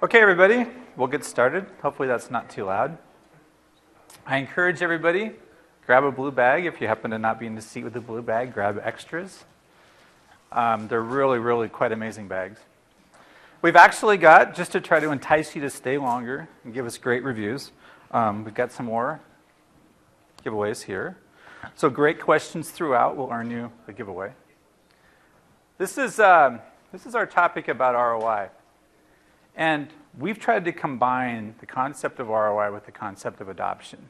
Okay, everybody, we'll get started. Hopefully that's not too loud. I encourage everybody, grab a blue bag. If you happen to not be in the seat with the blue bag, grab extras. They're really quite amazing bags. We've actually got, just to try to entice you to stay longer and give us great reviews, we've got some more giveaways here. So great questions throughout will earn you a giveaway. This is our topic about ROI. And we've tried to combine the concept of ROI with the concept of adoption.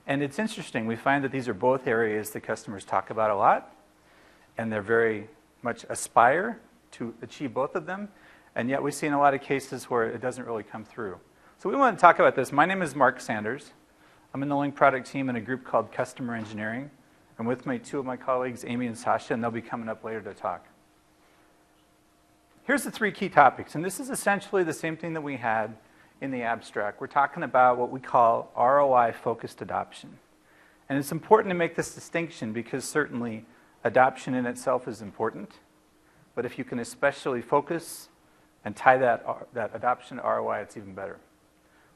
And it's interesting. We find that these are both areas that customers talk about a lot, and they're very much aspire to achieve both of them. And yet we see in a lot of cases where it doesn't really come through. So we want to talk about this. My name is Mark Sanders. I'm in the Lync product team in a group called Customer Engineering. I'm with two of my colleagues, Amy and Sasha, and they'll be coming up later to talk. Here's the three key topics, and this is essentially the same thing that we had in the abstract. We're talking about what we call ROI-focused adoption. And it's important to make this distinction because certainly adoption in itself is important, but if you can especially focus and tie that adoption to ROI, it's even better.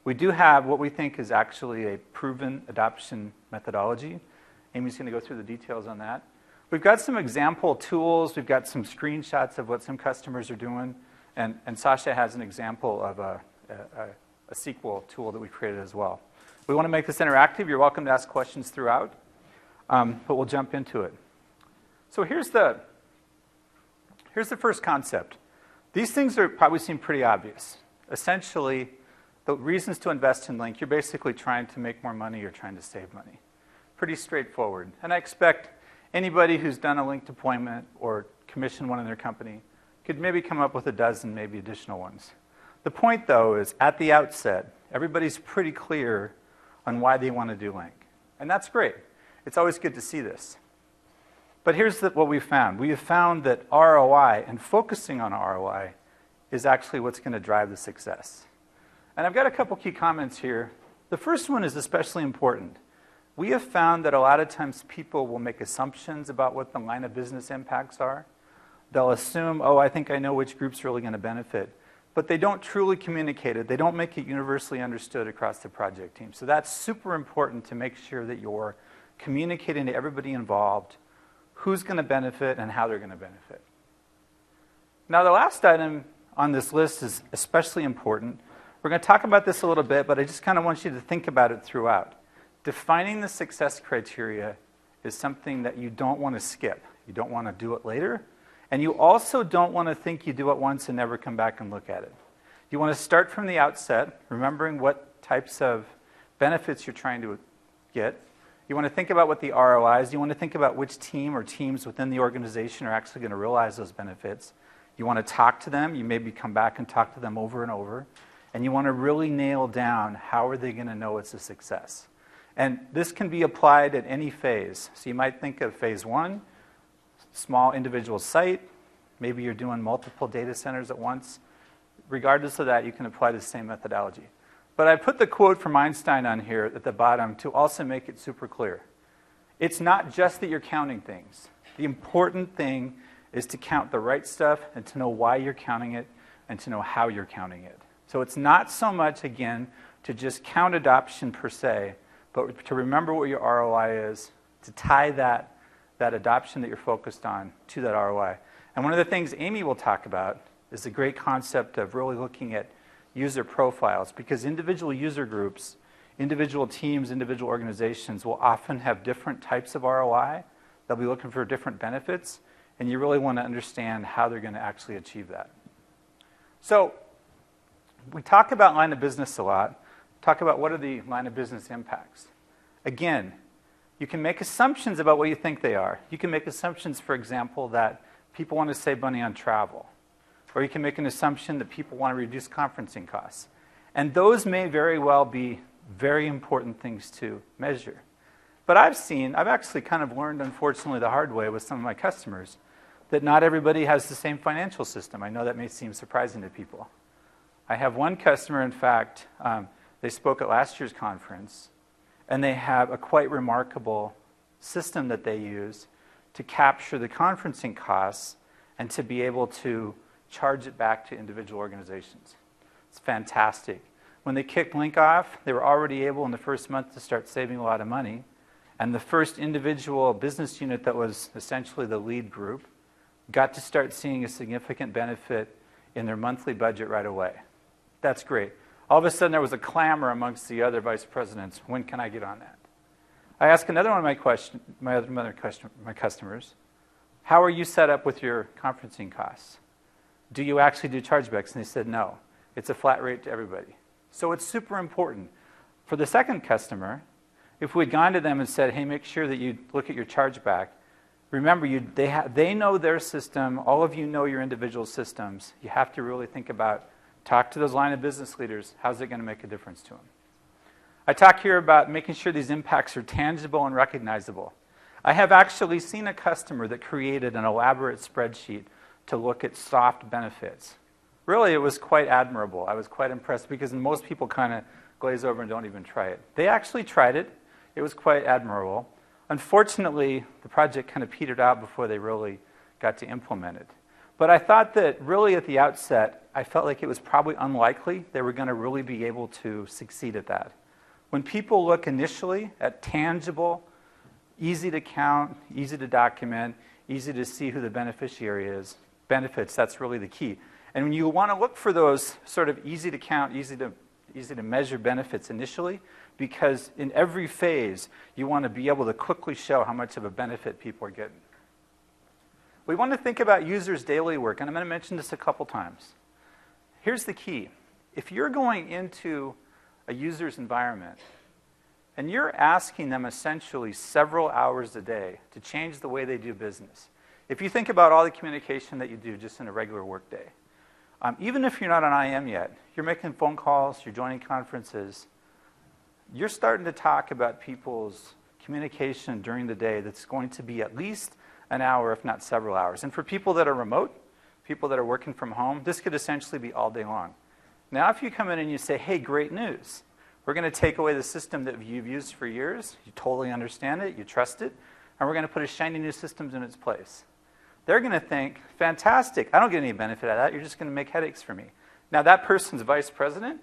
We do have what we think is actually a proven adoption methodology. Amy's going to go through the details on that. We've got some example tools. We've got some screenshots of what some customers are doing. And Sasha has an example of a SQL tool that we created as well. We want to make this interactive. You're welcome to ask questions throughout, but we'll jump into it. So here's the first concept. These things are probably seem pretty obvious. Essentially, the reasons to invest in Lync, you're basically trying to make more money or trying to save money. Pretty straightforward. And I expect anybody who's done a Lync deployment or commissioned one in their company could maybe come up with a dozen, maybe additional ones. The point, though, is at the outset, everybody's pretty clear on why they want to do Lync. And that's great. It's always good to see this. But here's what we found. We have found that ROI and focusing on ROI is actually what's going to drive the success. And I've got a couple key comments here. The first one is especially important. We have found that a lot of times people will make assumptions about what the line of business impacts are. They'll assume, oh, I think I know which group's really going to benefit. But they don't truly communicate it. They don't make it universally understood across the project team. So that's super important to make sure that you're communicating to everybody involved who's going to benefit and how they're going to benefit. Now, the last item on this list is especially important. We're going to talk about this a little bit, but I just kind of want you to think about it throughout. Defining the success criteria is something that you don't want to skip. You don't want to do it later. And you also don't want to think you do it once and never come back and look at it. You want to start from the outset, remembering what types of benefits you're trying to get. You want to think about what the ROI is. You want to think about which team or teams within the organization are actually going to realize those benefits. You want to talk to them. You maybe come back and talk to them over and over. And you want to really nail down how are they going to know it's a success. And this can be applied at any phase. So you might think of phase one, small individual site. Maybe you're doing multiple data centers at once. Regardless of that, you can apply the same methodology. But I put the quote from Einstein on here at the bottom to also make it super clear. It's not just that you're counting things. The important thing is to count the right stuff and to know why you're counting it and to know how you're counting it. So it's not so much, again, to just count adoption per se, but to remember what your ROI is, to tie that adoption that you're focused on to that ROI. And one of the things Amy will talk about is the great concept of really looking at user profiles, because individual user groups, individual teams, individual organizations will often have different types of ROI. They'll be looking for different benefits, and you really want to understand how they're going to actually achieve that. So we talk about line of business a lot. Talk about what are the line of business impacts. Again, you can make assumptions about what you think they are. You can make assumptions, for example, that people want to save money on travel. Or you can make an assumption that people want to reduce conferencing costs. And those may very well be very important things to measure. But I've actually kind of learned, unfortunately, the hard way with some of my customers, that not everybody has the same financial system. I know that may seem surprising to people. I have one customer, in fact, they spoke at last year's conference, and they have a quite remarkable system that they use to capture the conferencing costs and to be able to charge it back to individual organizations. It's fantastic. When they kicked Lync off, they were already able in the first month to start saving a lot of money. And the first individual business unit that was essentially the lead group got to start seeing a significant benefit in their monthly budget right away. That's great. All of a sudden, there was a clamor amongst the other vice presidents. When can I get on that? I asked another one of my customers, how are you set up with your conferencing costs? Do you actually do chargebacks? And they said, no. It's a flat rate to everybody. So it's super important. For the second customer, if we'd gone to them and said, hey, make sure that you look at your chargeback, remember, they know their system. All of you know your individual systems. You have to really think about, talk to those line of business leaders. How's it going to make a difference to them? I talk here about making sure these impacts are tangible and recognizable. I have actually seen a customer that created an elaborate spreadsheet to look at soft benefits. Really, it was quite admirable. I was quite impressed because most people kind of glaze over and don't even try it. They actually tried it. It was quite admirable. Unfortunately, the project kind of petered out before they really got to implement it. But I thought that really at the outset, I felt like it was probably unlikely they were going to really be able to succeed at that. When people look initially at tangible, easy to count, easy to document, easy to see who the beneficiary is, benefits, that's really the key. And when you want to look for those sort of easy to count, easy to measure benefits initially, because in every phase, you want to be able to quickly show how much of a benefit people are getting. We want to think about users' daily work, and I'm going to mention this a couple times. Here's the key. If you're going into a user's environment, and you're asking them essentially several hours a day to change the way they do business, if you think about all the communication that you do just in a regular workday, even if you're not on IM yet, you're making phone calls, you're joining conferences, you're starting to talk about people's communication during the day that's going to be at least an hour, if not several hours. And for people that are remote, people that are working from home, this could essentially be all day long. Now, if you come in and you say, hey, great news, we're going to take away the system that you've used for years, you totally understand it, you trust it, and we're going to put a shiny new system in its place. They're going to think, fantastic, I don't get any benefit out of that, you're just going to make headaches for me. Now, that person's vice president,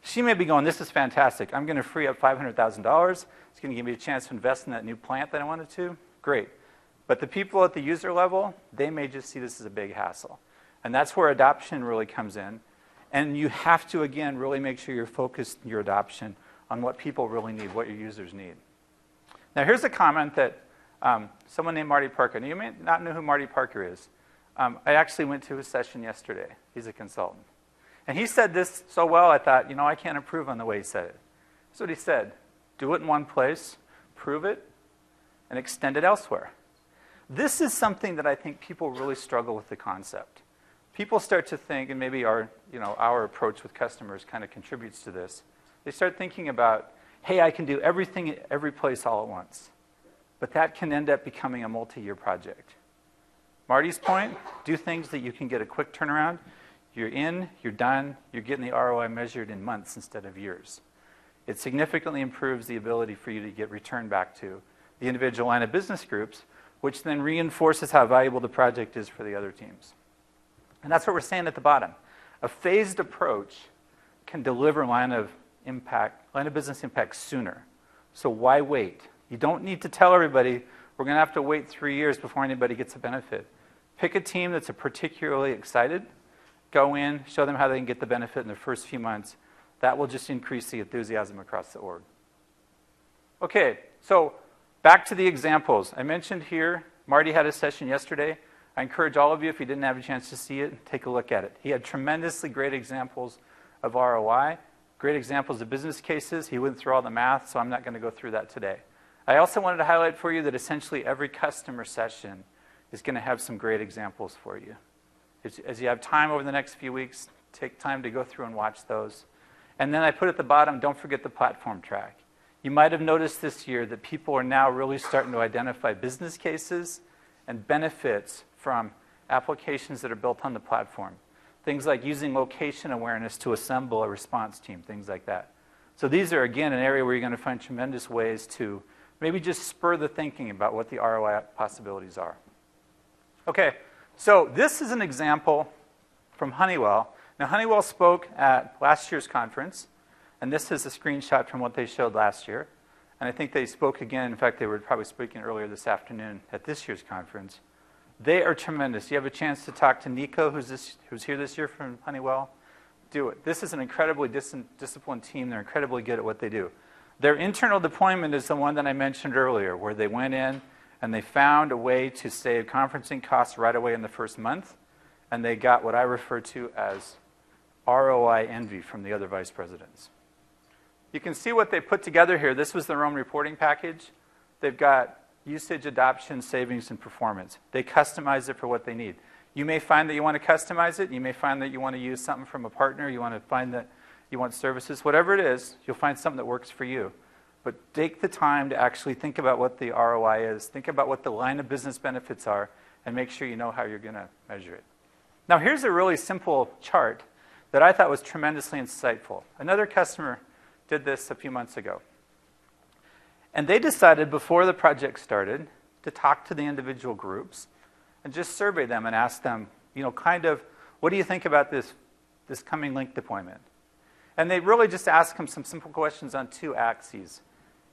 she may be going, this is fantastic, I'm going to free up $500,000, it's going to give me a chance to invest in that new plant that I wanted to, great. But the people at the user level, they may just see this as a big hassle. And that's where adoption really comes in. And you have to, again, really make sure you're focused in your adoption on what people really need, what your users need. Now, here's a comment that someone named Marty Parker. Now, you may not know who Marty Parker is. I actually went to his session yesterday. He's a consultant. And he said this so well, I thought, I can't improve on the way he said it. That's what he said. Do it in one place, prove it, and extend it elsewhere. This is something that I think people really struggle with the concept. People start to think, and maybe our approach with customers kind of contributes to this. They start thinking about, hey, I can do everything at every place all at once. But that can end up becoming a multi-year project. Marty's point, do things that you can get a quick turnaround. You're in, you're done, you're getting the ROI measured in months instead of years. It significantly improves the ability for you to get return back to the individual line of business groups, which then reinforces how valuable the project is for the other teams. And that's what we're saying at the bottom. A phased approach can deliver line of business impact sooner. So why wait? You don't need to tell everybody, we're going to have to wait 3 years before anybody gets a benefit. Pick a team that's particularly excited. Go in, show them how they can get the benefit in the first few months. That will just increase the enthusiasm across the org. Okay, so back to the examples. I mentioned here, Marty had a session yesterday. I encourage all of you, if you didn't have a chance to see it, take a look at it. He had tremendously great examples of ROI, great examples of business cases. He went through all the math, so I'm not going to go through that today. I also wanted to highlight for you that essentially every customer session is going to have some great examples for you. As you have time over the next few weeks, take time to go through and watch those. And then I put at the bottom, don't forget the platform track. You might have noticed this year that people are now really starting to identify business cases and benefits from applications that are built on the platform. Things like using location awareness to assemble a response team, things like that. So these are, again, an area where you're going to find tremendous ways to maybe just spur the thinking about what the ROI possibilities are. Okay, so this is an example from Honeywell. Now, Honeywell spoke at last year's conference, and this is a screenshot from what they showed last year. And I think they spoke again. In fact, they were probably speaking earlier this afternoon at this year's conference. They are tremendous. You have a chance to talk to Nico, who's here this year from Honeywell. Do it. This is an incredibly disciplined team. They're incredibly good at what they do. Their internal deployment is the one that I mentioned earlier, where they went in and they found a way to save conferencing costs right away in the first month, and they got what I refer to as ROI envy from the other vice presidents. You can see what they put together here. This was their own reporting package. They've got usage, adoption, savings, and performance. They customize it for what they need. You may find that you want to customize it. You may find that you want to use something from a partner. You want to find that you want services. Whatever it is, you'll find something that works for you. But take the time to actually think about what the ROI is. Think about what the line of business benefits are, and make sure you know how you're going to measure it. Now, here's a really simple chart that I thought was tremendously insightful. Another customer did this a few months ago. And they decided before the project started to talk to the individual groups and just survey them and ask them, kind of, what do you think about this coming Lync deployment? And they really just asked them some simple questions on two axes,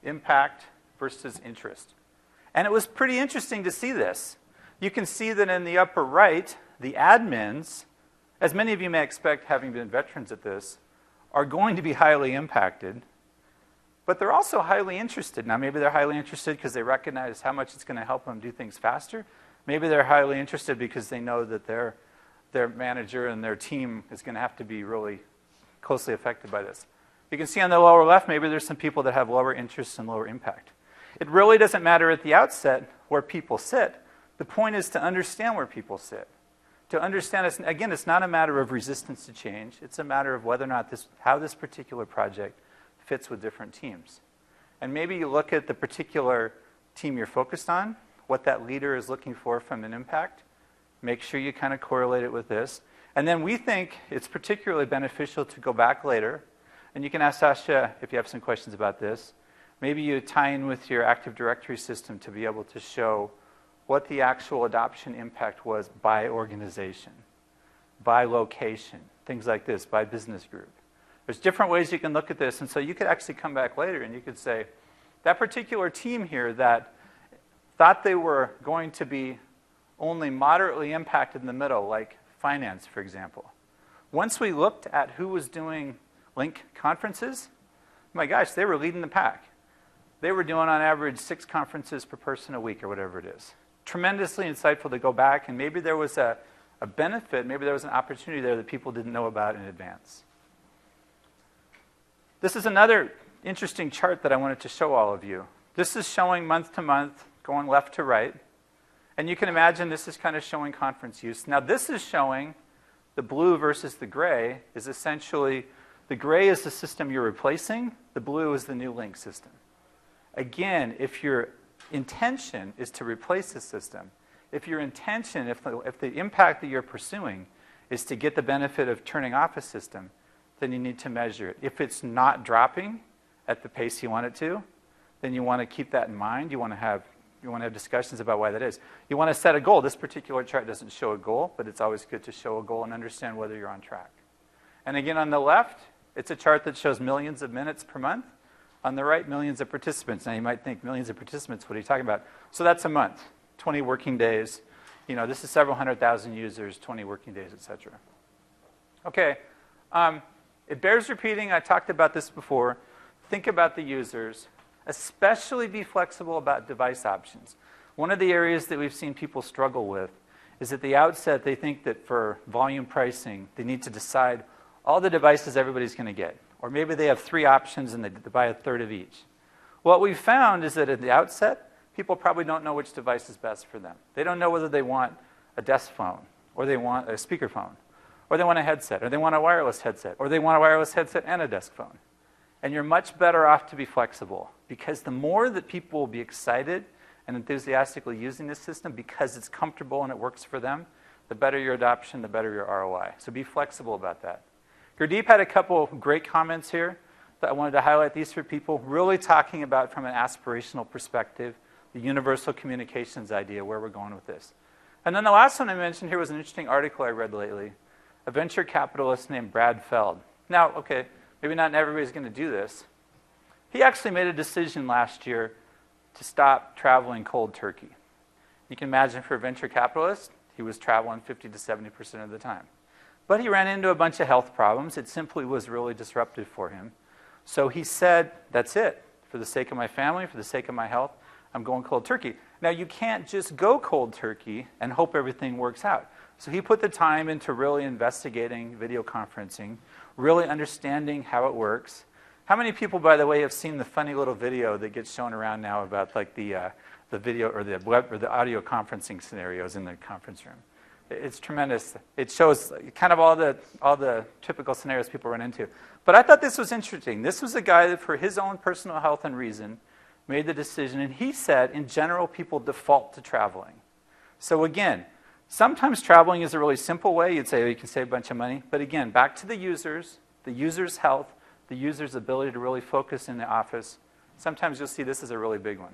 impact versus interest. And it was pretty interesting to see this. You can see that in the upper right, the admins, as many of you may expect, having been veterans at this, are going to be highly impacted, but they're also highly interested. Now, maybe they're highly interested because they recognize how much it's going to help them do things faster. Maybe they're highly interested because they know that their manager and their team is going to have to be really closely affected by this. You can see on the lower left, maybe there's some people that have lower interest and lower impact. It really doesn't matter at the outset where people sit. The point is to understand where people sit. To understand, again, it's not a matter of resistance to change. It's a matter of whether or not how this particular project fits with different teams. And maybe you look at the particular team you're focused on, what that leader is looking for from an impact. Make sure you kind of correlate it with this. And then we think it's particularly beneficial to go back later. And you can ask Sasha if you have some questions about this. Maybe you tie in with your Active Directory system to be able to show what the actual adoption impact was by organization, by location, things like this, by business group. There's different ways you can look at this, and so you could actually come back later and you could say, that particular team here that thought they were going to be only moderately impacted in the middle, like finance, for example. Once we looked at who was doing Lync conferences, my gosh, they were leading the pack. They were doing on average 6 conferences per person a week or whatever it is. Tremendously insightful to go back, and maybe there was a benefit, maybe there was an opportunity there that people didn't know about in advance. This is another interesting chart that I wanted to show all of you. This is showing month to month, going left to right. And you can imagine this is kind of showing conference use. Now this is showing the blue versus the gray is essentially, the gray is the system you're replacing, the blue is the new Lync system. Again, if your intention is to replace the system, if your intention, if the impact that you're pursuing is to get the benefit of turning off a system, then you need to measure it. If it's not dropping at the pace you want it to, then you want to keep that in mind. You want to have discussions about why that is. You want to set a goal. This particular chart doesn't show a goal, but it's always good to show a goal and understand whether you're on track. And again, on the left, it's a chart that shows millions of minutes per month. On the right, millions of participants. Now, you might think, millions of participants, what are you talking about? So that's a month, 20 working days. This is several 100,000 users, 20 working days, et cetera. Okay. It bears repeating. I talked about this before. Think about the users. Especially be flexible about device options. One of the areas that we've seen people struggle with is at the outset they think that for volume pricing they need to decide all the devices everybody's going to get. Or maybe they have 3 options and they buy a third of each. What we've found is that at the outset people probably don't know which device is best for them. They don't know whether they want a desk phone, or they want a speakerphone, or they want a headset, or they want a wireless headset, or they want a wireless headset and a desk phone. And you're much better off to be flexible, because the more that people will be excited and enthusiastically using this system because it's comfortable and it works for them, the better your adoption, the better your ROI. So be flexible about that. Gurdeep had a couple of great comments here that I wanted to highlight these for people, really talking about from an aspirational perspective, the universal communications idea, where we're going with this. And then the last one I mentioned here was an interesting article I read lately a venture capitalist named Brad Feld. Now, okay, maybe not everybody's going to do this. He actually made a decision last year to stop traveling cold turkey. You can imagine for a venture capitalist, he was traveling 50 to 70% of the time. But he ran into a bunch of health problems. It simply was really disruptive for him. So he said, that's it. For the sake of my family, for the sake of my health, I'm going cold turkey. Now, you can't just go cold turkey and hope everything works out. So he put the time into really investigating video conferencing, really understanding how it works. How many people, by the way, have seen the funny little video that gets shown around now about like the video or the web or the audio conferencing scenarios in the conference room? It's tremendous. It shows kind of all the typical scenarios people run into. But I thought this was interesting. This was a guy that, for his own personal health and reason, made the decision. And he said, in general, people default to traveling. So again, sometimes traveling is a really simple way. You'd say, oh, you can save a bunch of money. But again, back to the user's health, the user's ability to really focus in the office. Sometimes you'll see this is a really big one.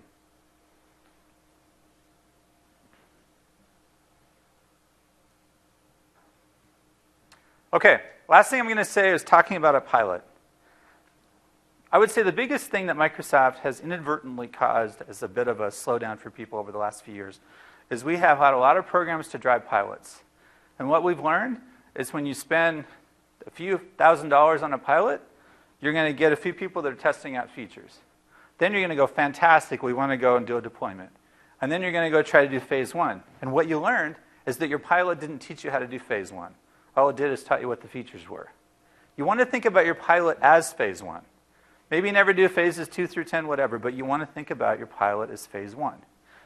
Okay, last thing I'm going to say is talking about a pilot. I would say the biggest thing that Microsoft has inadvertently caused as a bit of a slowdown for people over the last few years is we have had a lot of programs to drive pilots. And what we've learned is when you spend a few $1,000s on a pilot, you're going to get a few people that are testing out features. Then you're going to go, fantastic, we want to go and do a deployment. And then you're going to go try to do phase one. And what you learned is that your pilot didn't teach you how to do phase one. All it did is taught you what the features were. You want to think about your pilot as phase one. Maybe never do phases 2 through 10, whatever, but you want to think about your pilot as phase one.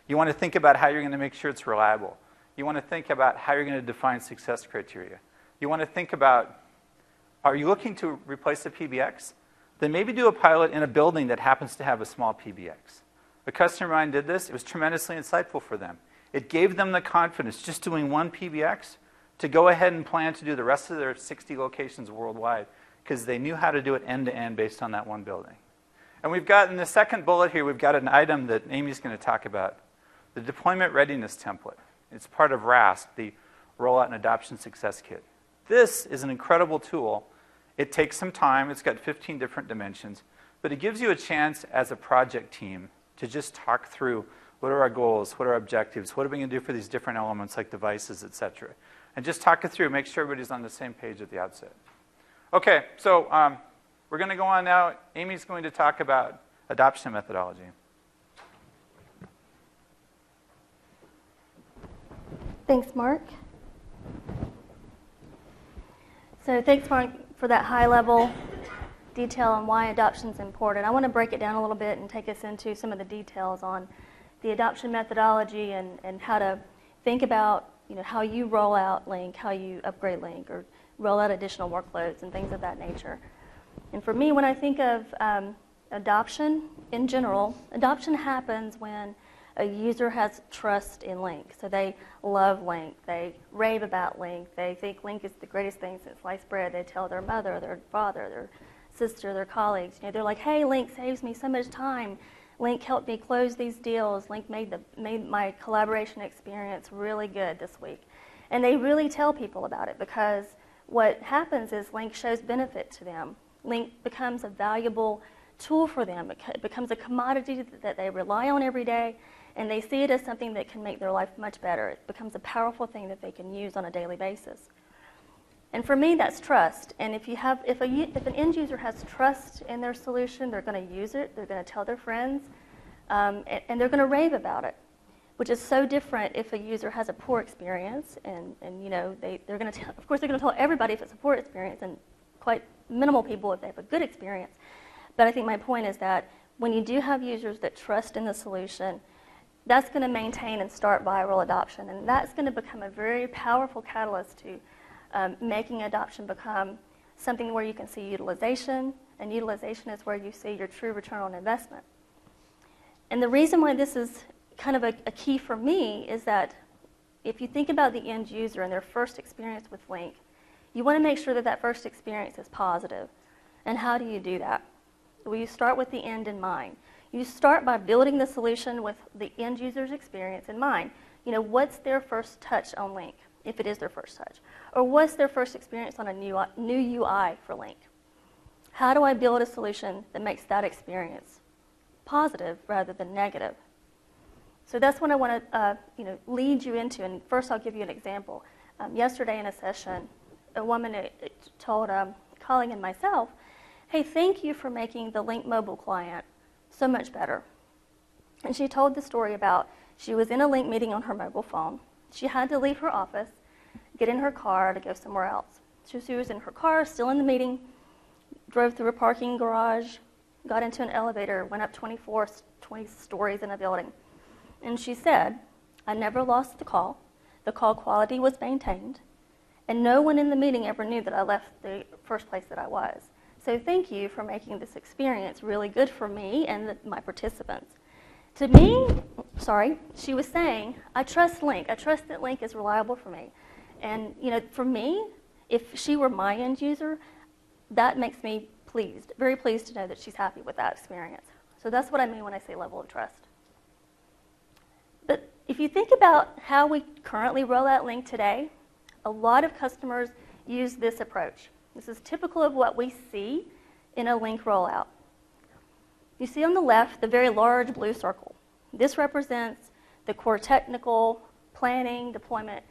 You want to think about how you're going to make sure it's reliable. You want to think about how you're going to define success criteria. You want to think about, are you looking to replace a PBX? Then maybe do a pilot in a building that happens to have a small PBX. A customer of mine did this. It was tremendously insightful for them. It gave them the confidence, just doing one PBX, to go ahead and plan to do the rest of their 60 locations worldwide, because they knew how to do it end-to-end based on that one building. And we've got, in the second bullet here, we've got an item that Amy's going to talk about, the Deployment Readiness Template. It's part of RASC, the Rollout and Adoption Success Kit. This is an incredible tool. It takes some time. It's got 15 different dimensions. But it gives you a chance as a project team to just talk through what are our goals, what are our objectives, what are we going to do for these different elements like devices, et cetera. And just talk it through, make sure everybody's on the same page at the outset. Okay, so we're going to go on now. Amy's going to talk about adoption methodology. Thanks, Mark. So thanks, Mark, for that high-level detail on why adoption is important. I want to break it down a little bit and take us into some of the details on the adoption methodology and how to think about how you roll out Lync, how you upgrade Lync, or roll out additional workloads and things of that nature. And for me, when I think of adoption in general, adoption happens when a user has trust in Lync. So they love Lync. They rave about Lync. They think Lync is the greatest thing since sliced bread. They tell their mother, their father, their sister, their colleagues. They're like, hey, Lync saves me so much time. Lync helped me close these deals. Lync made my collaboration experience really good this week. And they really tell people about it because what happens is Lync shows benefit to them. Lync becomes a valuable tool for them. It becomes a commodity that they rely on every day, and they see it as something that can make their life much better. It becomes a powerful thing that they can use on a daily basis. And for me, that's trust. And if an end user has trust in their solution, they're going to use it, they're going to tell their friends, and they're going to rave about it, which is so different if a user has a poor experience. And they're going to of course, they're going to tell everybody if it's a poor experience, and quite minimal people if they have a good experience. But I think my point is that when you do have users that trust in the solution, that's going to maintain and start viral adoption. And that's going to become a very powerful catalyst to making adoption become something where you can see utilization, and utilization is where you see your true return on investment. And the reason why this is kind of a key for me is that if you think about the end user and their first experience with Lync, you want to make sure that that first experience is positive. And how do you do that? Well, you start with the end in mind. You start by building the solution with the end user's experience in mind. What's their first touch on Lync? if it is their first touch? Or what's their first experience on a new UI for Lync? How do I build a solution that makes that experience positive rather than negative? So that's what I want to lead you into. And first I'll give you an example. Yesterday in a session, a woman told a colleague and myself, hey, thank you for making the Lync mobile client so much better. And she told the story about she was in a Lync meeting on her mobile phone. She had to leave her office, get in her car to go somewhere else. So she was in her car, still in the meeting, drove through a parking garage, got into an elevator, went up 20 stories in a building. And she said, I never lost the call quality was maintained, and no one in the meeting ever knew that I left the first place that I was. So thank you for making this experience really good for me and my participants. To me, she was saying, I trust Lync. I trust that Lync is reliable for me. And for me, if she were my end user, that makes me pleased, very pleased to know that she's happy with that experience. So that's what I mean when I say level of trust. But if you think about how we currently roll out Lync today, a lot of customers use this approach. This is typical of what we see in a Lync rollout. You see on the left the very large blue circle. This represents the core technical, planning, deployment,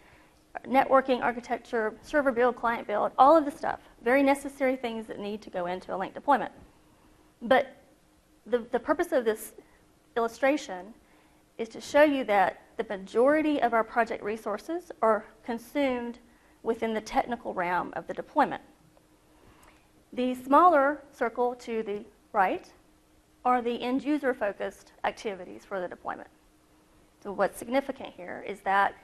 networking, architecture, server build, client build, all of the stuff. Very necessary things that need to go into a Lync deployment. But the purpose of this illustration is to show you that the majority of our project resources are consumed within the technical realm of the deployment. The smaller circle to the right are the end user focused activities for the deployment. So what's significant here is that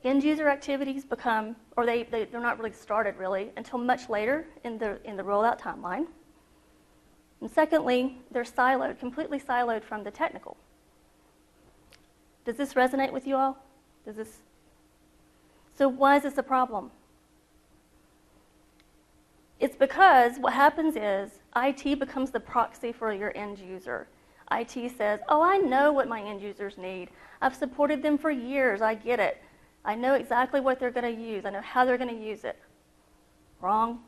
end user activities become, or they're not really started really until much later in the rollout timeline. And secondly, they're siloed, completely siloed from the technical. Does this resonate with you all? So why is this a problem? It's because what happens is IT becomes the proxy for your end user. IT says, oh, I know what my end users need. I've supported them for years. I get it. I know exactly what they're going to use. I know how they're going to use it. Wrong.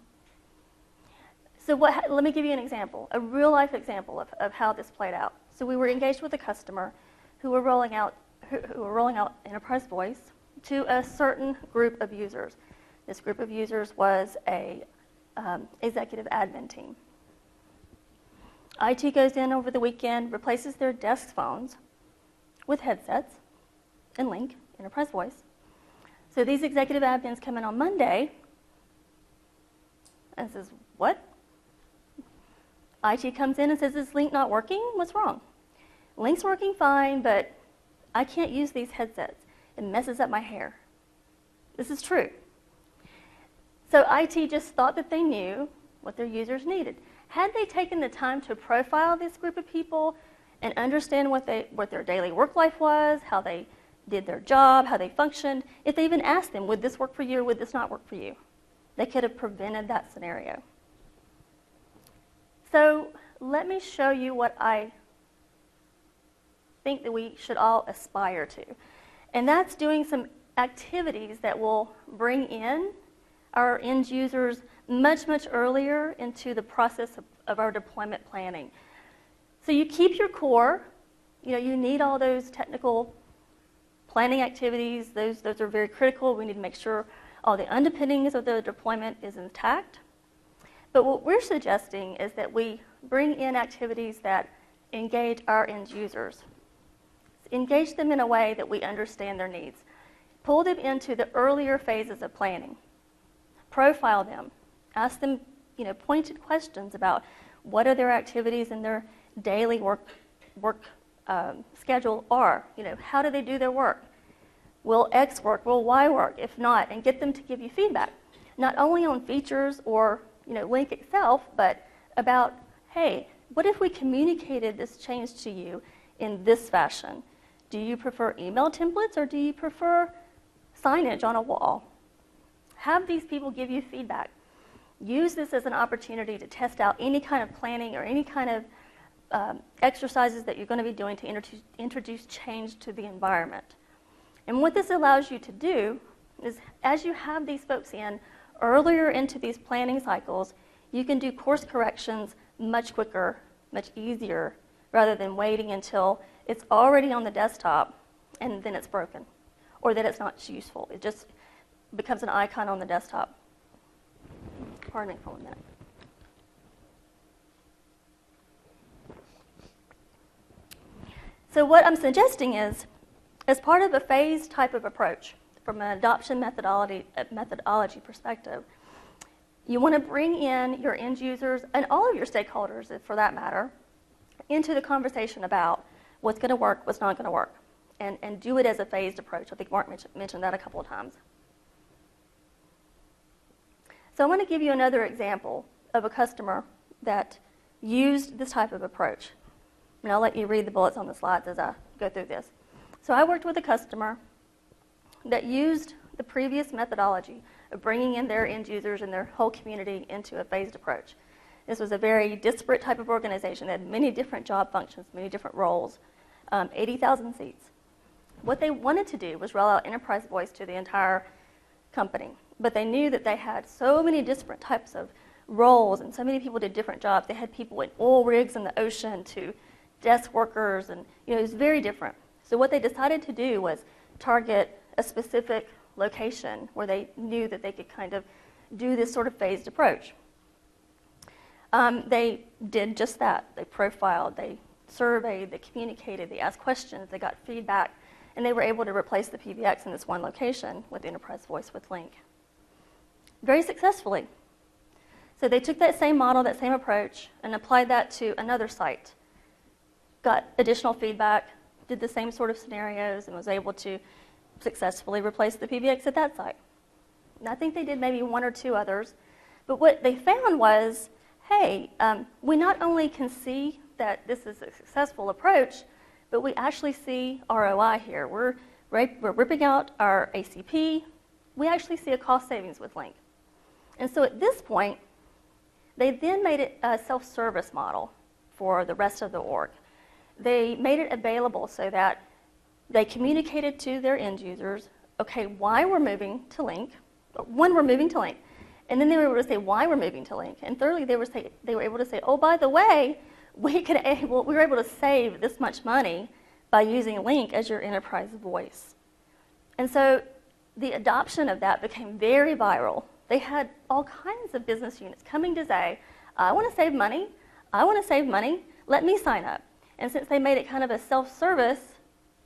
So let me give you an example, a real-life example of how this played out. So we were engaged with a customer who were rolling out enterprise voice to a certain group of users. This group of users was a executive admin team. IT goes in over the weekend, replaces their desk phones with headsets and Lync, enterprise voice. So these executive admins come in on Monday and says, what? IT comes in and says, is Lync not working? What's wrong? Lync's working fine, but I can't use these headsets. It messes up my hair. This is true. So IT just thought that they knew what their users needed. Had they taken the time to profile this group of people and understand what their daily work life was, how they did their job, how they functioned, if they even asked them, would this work for you or would this not work for you? They could have prevented that scenario. So let me show you what I think that we should all aspire to. And that's doing some activities that will bring in our end users much, much earlier into the process of our deployment planning. So you keep your core. You need all those technical planning activities. Those are very critical. We need to make sure all the underpinnings of the deployment is intact. But what we're suggesting is that we bring in activities that engage our end users. Engage them in a way that we understand their needs. Pull them into the earlier phases of planning. Profile them. Ask them, pointed questions about what are their activities in their daily work schedule are. How do they do their work? Will X work? Will Y work? If not, and get them to give you feedback, not only on features or Lync itself, but about, hey, what if we communicated this change to you in this fashion? Do you prefer email templates or do you prefer signage on a wall? Have these people give you feedback. Use this as an opportunity to test out any kind of planning or any kind of exercises that you're going to be doing to introduce change to the environment. And what this allows you to do is as you have these folks in earlier into these planning cycles, you can do course corrections much quicker, much easier, rather than waiting until it's already on the desktop and then it's broken, or that it's not useful. It just becomes an icon on the desktop. Pardon me for 1 minute. So what I'm suggesting is, as part of a phased type of approach, from an adoption methodology perspective, you want to bring in your end users and all of your stakeholders, for that matter, into the conversation about what's going to work, what's not going to work, and do it as a phased approach. I think Mark mentioned that a couple of times. So I want to give you another example of a customer that used this type of approach. And I'll let you read the bullets on the slides as I go through this. So I worked with a customer that used the previous methodology of bringing in their end users and their whole community into a phased approach. This was a very disparate type of organization. They had many different job functions, many different roles, 80,000 seats. What they wanted to do was roll out enterprise voice to the entire company, but they knew that they had so many different types of roles and so many people did different jobs. They had people in oil rigs in the ocean to desk workers, and it was very different. So what they decided to do was target a specific location where they knew that they could kind of do this sort of phased approach. They did just that. They profiled, they surveyed, they communicated, they asked questions, they got feedback, and they were able to replace the PBX in this one location with Enterprise Voice with Lync. Very successfully. So they took that same model, that same approach, and applied that to another site. Got additional feedback, did the same sort of scenarios, and was able to successfully replace the PBX at that site. And I think they did maybe 1 or 2 others, but what they found was, hey, we not only can see that this is a successful approach, but we actually see ROI here. We're ripping out our ACP. We actually see a cost savings with Lync. And so at this point, they then made it a self-service model for the rest of the org. They made it available so that they communicated to their end users, okay, why we're moving to Lync, when we're moving to Lync, and then they were able to say why we're moving to Lync, and thirdly, they were able to say, oh, by the way, we were able to save this much money by using Lync as your enterprise voice. And so the adoption of that became very viral. They had all kinds of business units coming to say, I want to save money, let me sign up. And since they made it kind of a self-service,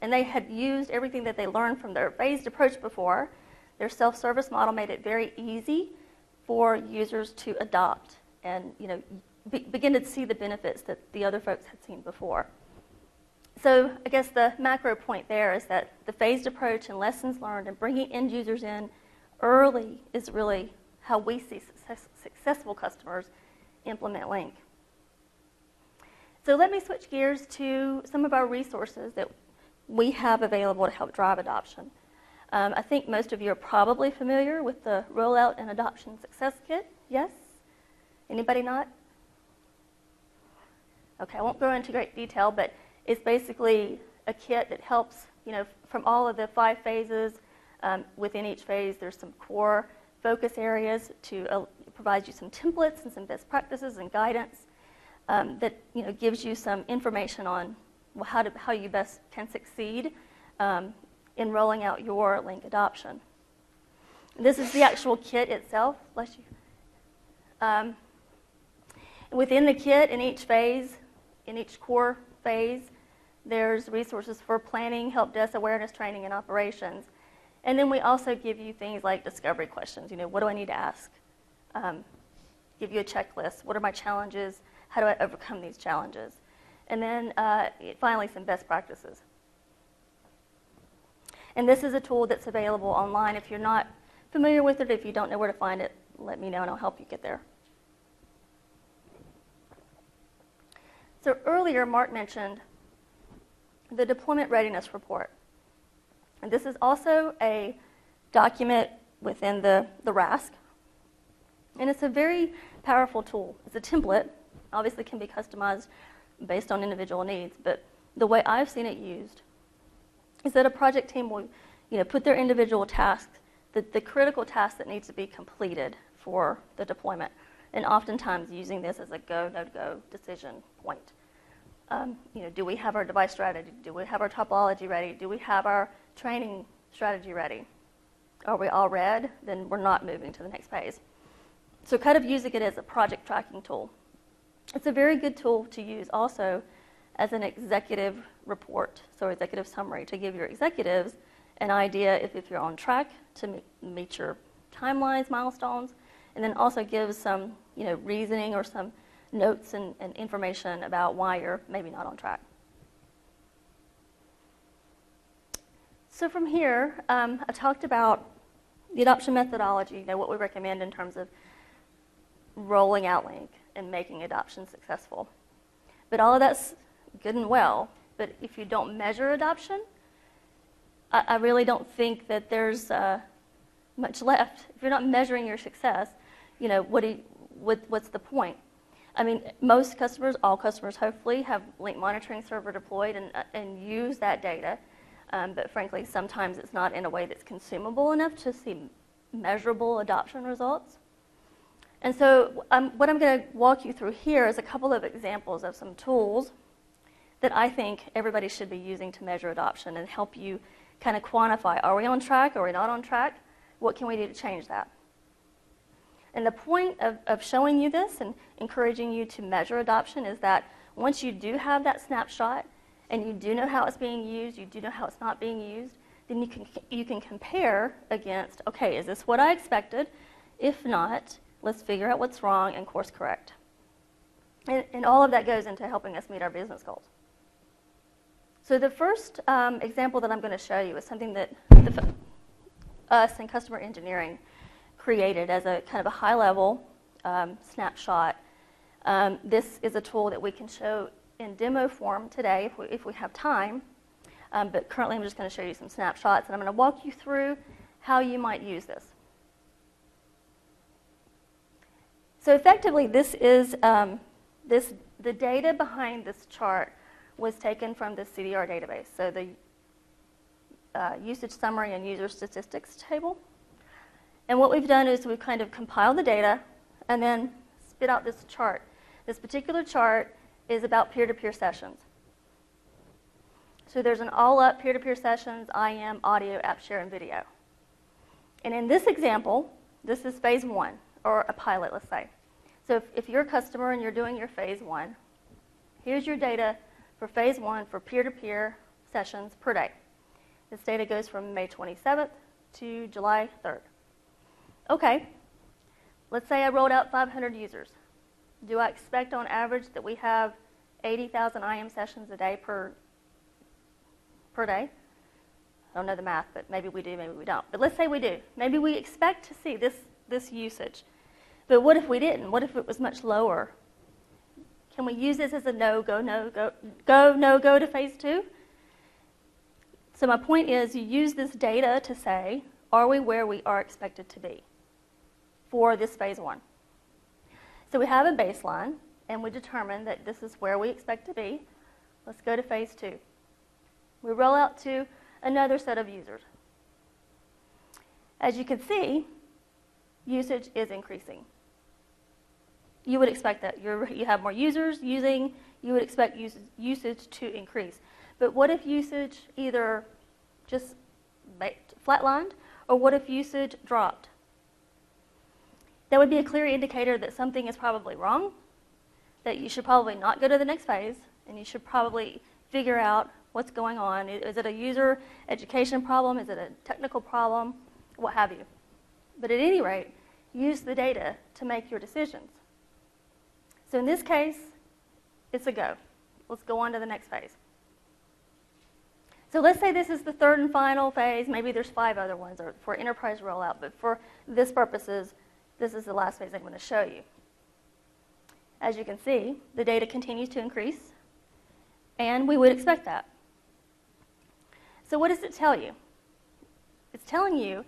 and they had used everything that they learned from their phased approach before, their self-service model made it very easy for users to adopt and begin to see the benefits that the other folks had seen before. So I guess the macro point there is that the phased approach and lessons learned and bringing end users in early is really how we see successful customers implement Lync. So let me switch gears to some of our resources that we have available to help drive adoption. I think most of you are probably familiar with the Rollout and Adoption Success Kit. Yes? Anybody not? Okay, I won't go into great detail, but it's basically a kit that helps, from all of the 5 phases. Within each phase, there's some core focus areas to provide you some templates and some best practices and guidance that gives you some information on how you best can succeed in rolling out your Lync adoption. This is the actual kit itself. Bless you. Within the kit, in each phase, in each core phase, there's resources for planning, help desk, awareness training, and operations. And then we also give you things like discovery questions. What do I need to ask? Give you a checklist. What are my challenges? How do I overcome these challenges? And then finally, some best practices. And this is a tool that's available online. If you're not familiar with it, if you don't know where to find it, let me know and I'll help you get there. So earlier, Mark mentioned the deployment readiness report. And this is also a document within the RASC. And it's a very powerful tool. It's a template, obviously can be customized based on individual needs, but the way I've seen it used is that a project team will put their individual tasks the critical task that needs to be completed for the deployment, and oftentimes using this as a go, no-go decision point. Do we have our device strategy? Do we have our topology ready? Do we have our training strategy ready? Are we all red? Then we're not moving to the next phase. So kind of using it as a project tracking tool. It's a very good tool to use also as an executive report, so executive summary, to give your executives an idea if you're on track to meet your timelines, milestones, and then also give some reasoning or some notes and information about why you're maybe not on track. So from here, I talked about the adoption methodology, what we recommend in terms of rolling out Lync and making adoption successful. But all of that's good and well, but if you don't measure adoption, I really don't think that there's much left. If you're not measuring your success, what's the point? I mean, most customers, all customers hopefully, have Lync monitoring server deployed and use that data, but frankly, sometimes it's not in a way that's consumable enough to see measurable adoption results. And so what I'm going to walk you through here is a couple of examples of some tools that I think everybody should be using to measure adoption and help you kind of quantify, are we on track, are we not on track? What can we do to change that? And the point of showing you this and encouraging you to measure adoption is that once you do have that snapshot and you do know how it's being used, you do know how it's not being used, then you can compare against, okay, is this what I expected? If not, let's figure out what's wrong and course correct. And all of that goes into helping us meet our business goals. So the first example that I'm going to show you is something that us in customer engineering created as a kind of a high-level snapshot. This is a tool that we can show in demo form today if we have time, but currently I'm just going to show you some snapshots, and I'm going to walk you through how you might use this. So effectively, this is the data behind this chart was taken from the CDR database, so the usage summary and user statistics table. And what we've done is we've kind of compiled the data and then spit out this chart. This particular chart is about peer-to-peer sessions. So there's an all-up peer-to-peer sessions, IM, audio, app share, and video. And in this example, this is phase 1, or a pilot, let's say. So if you're a customer and you're doing your phase 1, here's your data for phase 1 for peer-to-peer sessions per day. This data goes from May 27th to July 3rd. Okay, let's say I rolled out 500 users. Do I expect on average that we have 80,000 IM sessions a day per day? I don't know the math, but maybe we do, maybe we don't. But let's say we do. Maybe we expect to see this usage. But what if we didn't? What if it was much lower? Can we use this as a no-go to phase 2? So my point is you use this data to say, are we where we are expected to be for this phase 1? So we have a baseline, and we determine that this is where we expect to be. Let's go to phase 2. We roll out to another set of users. As you can see, usage is increasing. You would expect that. You have more users using, you would expect usage to increase. But what if usage either just flatlined, or what if usage dropped? That would be a clear indicator that something is probably wrong, that you should probably not go to the next phase, and you should probably figure out what's going on. Is it a user education problem? Is it a technical problem? What have you. But at any rate, use the data to make your decisions. So in this case, it's a go. Let's go on to the next phase. So let's say this is the third and final phase. Maybe there's 5 other ones for enterprise rollout, but for this purposes, this is the last phase I'm going to show you. As you can see, the data continues to increase, and we would expect that. So what does it tell you? It's telling you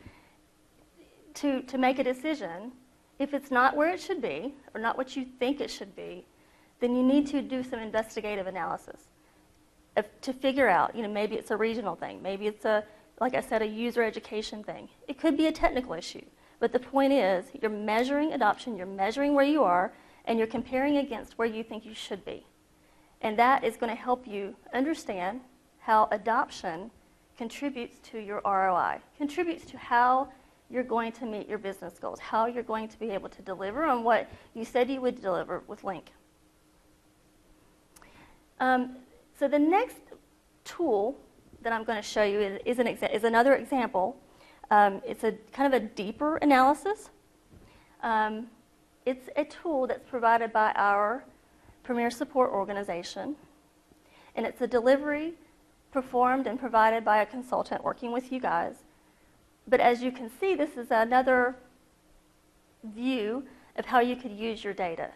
to make a decision. If it's not where it should be, or not what you think it should be, then you need to do some investigative analysis to figure out, maybe it's a regional thing, maybe it's a like I said, a user education thing. It could be a technical issue. But the point is, you're measuring adoption, you're measuring where you are, and you're comparing against where you think you should be. And that is going to help you understand how adoption contributes to your ROI, contributes to how you're going to meet your business goals, how you're going to be able to deliver on what you said you would deliver with Lync. So the next tool that I'm going to show you is another example. It's a kind of a deeper analysis. It's a tool that's provided by our Premier Support organization, and it's a delivery performed and provided by a consultant working with you guys. But as you can see, this is another view of how you could use your data.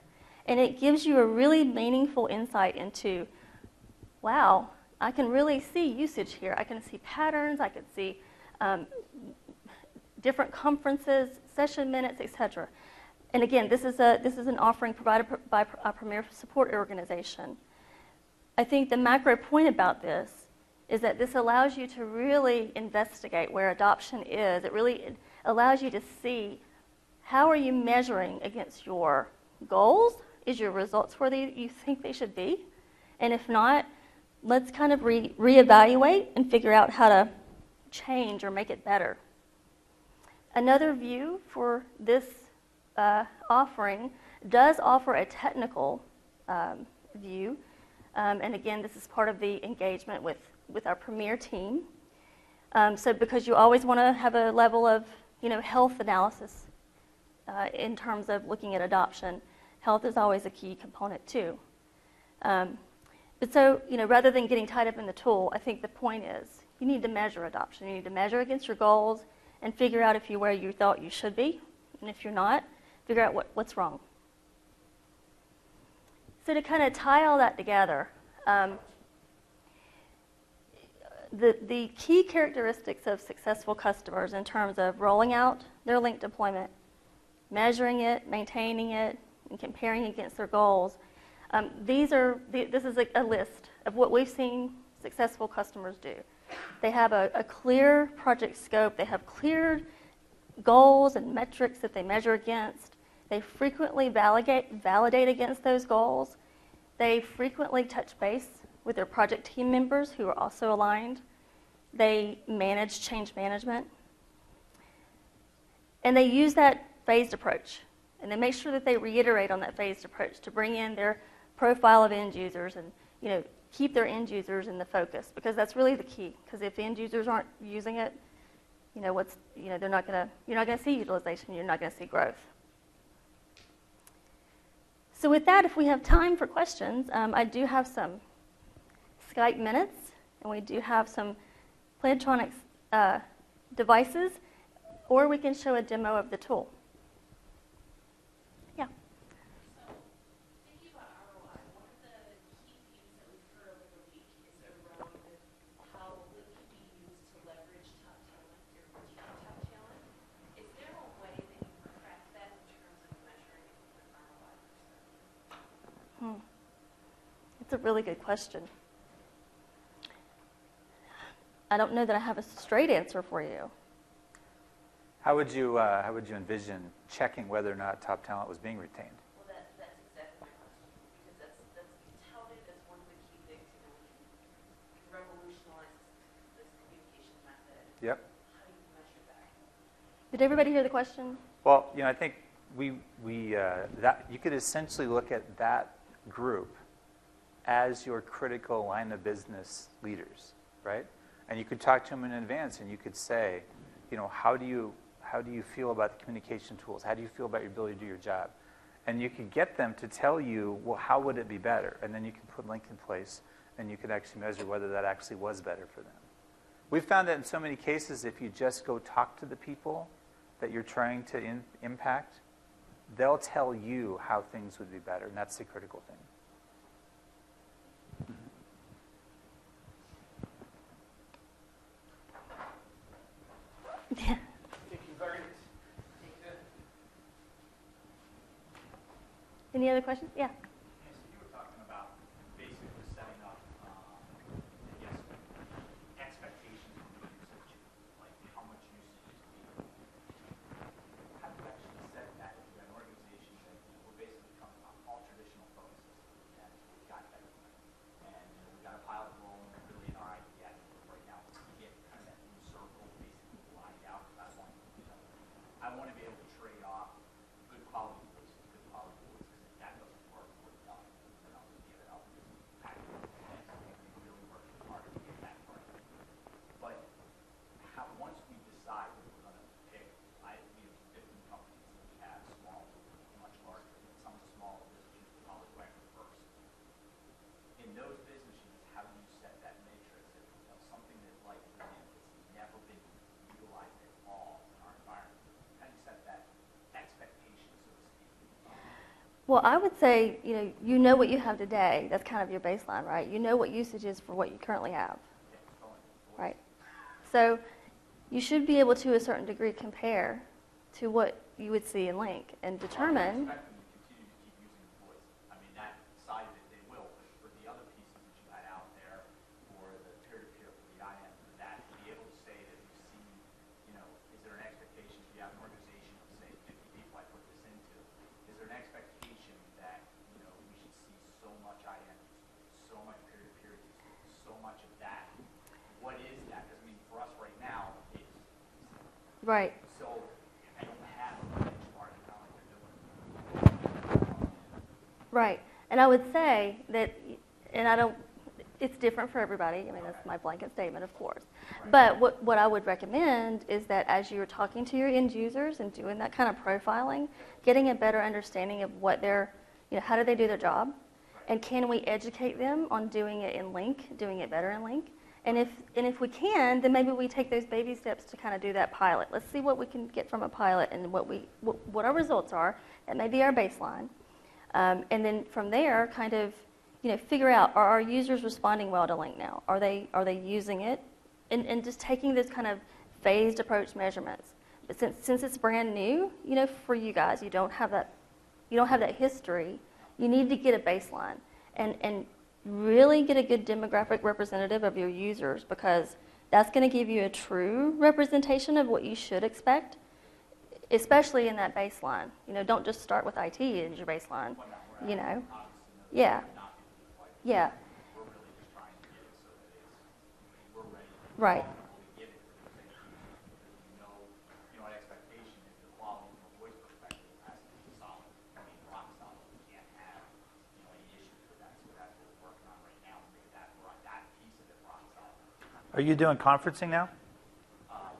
And it gives you a really meaningful insight into, wow, I can really see usage here. I can see patterns. I can see different conferences, session minutes, etc. And again, this is an offering provided by a Premier Support organization. I think the macro point about this is that this allows you to really investigate where adoption is. It really allows you to see how are you measuring against your goals? Is your results where you think they should be? And if not, let's kind of reevaluate and figure out how to change or make it better. Another view for this offering does offer a technical view. And again, this is part of the engagement with our Premier team. So because you always want to have a level of health analysis in terms of looking at adoption. Health is always a key component too. But so, rather than getting tied up in the tool, I think the point is you need to measure adoption. You need to measure against your goals and figure out if you're where you thought you should be. And if you're not, figure out what's wrong. So to kind of tie all that together, the key characteristics of successful customers in terms of rolling out their Lync deployment, measuring it, maintaining it, and comparing against their goals, this is a list of what we've seen successful customers do. They have a clear project scope. They have clear goals and metrics that they measure against. They frequently validate against those goals. They frequently touch base with their project team members who are also aligned. They manage change management. And they use that phased approach. And they make sure that they reiterate on that phased approach to bring in their profile of end users and keep their end users in the focus, because that's really the key. Because if end users aren't using it, you're not going to see utilization. You're not going to see growth. So with that, if we have time for questions, I do have some Skype minutes, and we do have some Plantronics devices, or we can show a demo of the tool. Yeah. So, thinking about ROI, one of the key themes that we've heard over the week is around how Lync can be used to leverage top talent or retain top talent. Is there a way that you craft that in terms of measuring it from an ROI perspective? It's a really good question. I don't know that I have a straight answer for you. How would you envision checking whether or not top talent was being retained? Well, that's exactly my question, because that's touted as one of the key things. We can revolutionize this communication method. Yep. How do you measure that? Did everybody hear the question? Well, I think that you could essentially look at that group as your critical line of business leaders, right? And you could talk to them in advance, and you could say, how do you feel about the communication tools? How do you feel about your ability to do your job? And you could get them to tell you, well, how would it be better? And then you can put Lync in place, and you could actually measure whether that actually was better for them. We've found that in so many cases, if you just go talk to the people that you're trying to impact, they'll tell you how things would be better, and that's the critical thing. Yeah. Any other questions? Yeah. So you were talking about basically setting up, expectations for usage. Well, I would say, you know what you have today. That's kind of your baseline, right? You know what usage is for what you currently have, right? So you should be able to, a certain degree, compare to what you would see in Lync and determine. I expect them to continue to keep using the voice. I mean, that side of it, they will, but for the other pieces that you had out there, for the peer-to-peer, for the IM, for that, to be able to say that you see, is there an expectation, if you have an organization of, say, 50 people I put this into, is there an expectation that, we should see so much IM, so much peer-to-peer, so much of that? What is that? Because, for us right now, it's Right. so I don't have a benchmark of how they're doing. Right. And I would say that, and it's different for everybody. I mean, that's my blanket statement, of course. But what I would recommend is that as you're talking to your end users and doing that kind of profiling, getting a better understanding of what how do they do their job? And can we educate them on doing it in Lync, doing it better in Lync? And if we can, then maybe we take those baby steps to kind of do that pilot. Let's see what we can get from a pilot and what our results are. That may be our baseline. And then from there, kind of, figure out, are our users responding well to Lync now? Are they using it? And just taking this kind of phased approach measurements. But since it's brand new, for you guys, you don't have that history. You need to get a baseline and really get a good demographic representative of your users, because that's going to give you a true representation of what you should expect, especially in that baseline. Don't just start with IT as your baseline. Yeah. Yeah. We're really just trying to get it so that we're ready. Right. To get it for the same people. Because an expectation is the quality from a voice perspective has to be solid. Rock solid. We can't have any issues with that. So that's what we're working on right now to make that piece of it rock solid. Are you doing conferencing now?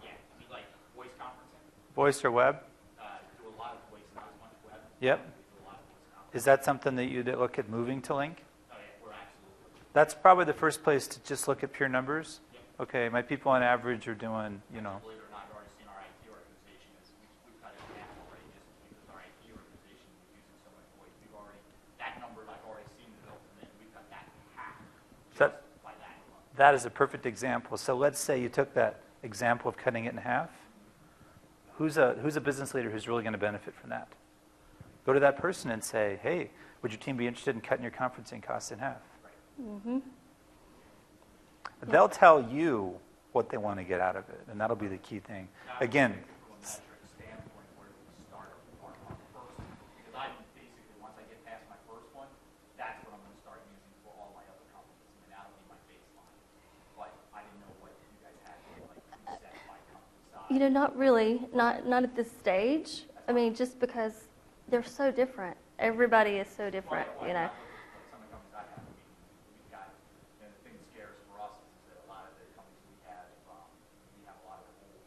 Yeah. Like voice conferencing. Voice or web? Do a lot of voice, not as much web. Yep. Do a lot of voice conferencing. Is that something that you'd look at moving to Lync? Oh yeah, we're absolutely. That's probably the first place to just look at pure numbers. Yep. Okay, my people on average are doing, Believe it or not, you've already seen our IT organization we've cut it in half already just because our IT organization was using so much voice. That number I've already seen developed, and we've cut that in half just by that alone. That is a perfect example. So let's say you took that example of cutting it in half. Who's a business leader who's really going to benefit from that? Go to that person and say, hey, would your team be interested in cutting your conferencing costs in half? Mm-hmm. They'll tell you what they want to get out of it, and that'll be the key thing. Again, From a metric standpoint, where do we start our first? Because I basically, once I get past my first one, that's what I'm going to start using for all my other companies. That'll be my baseline. But I didn't know what you guys had preset by company size. Not really. Not at this stage. I mean, just because they're so different. Everybody is so different, Some of the companies I have, we've got, the thing that scares for us is that a lot of the companies we have a lot of old,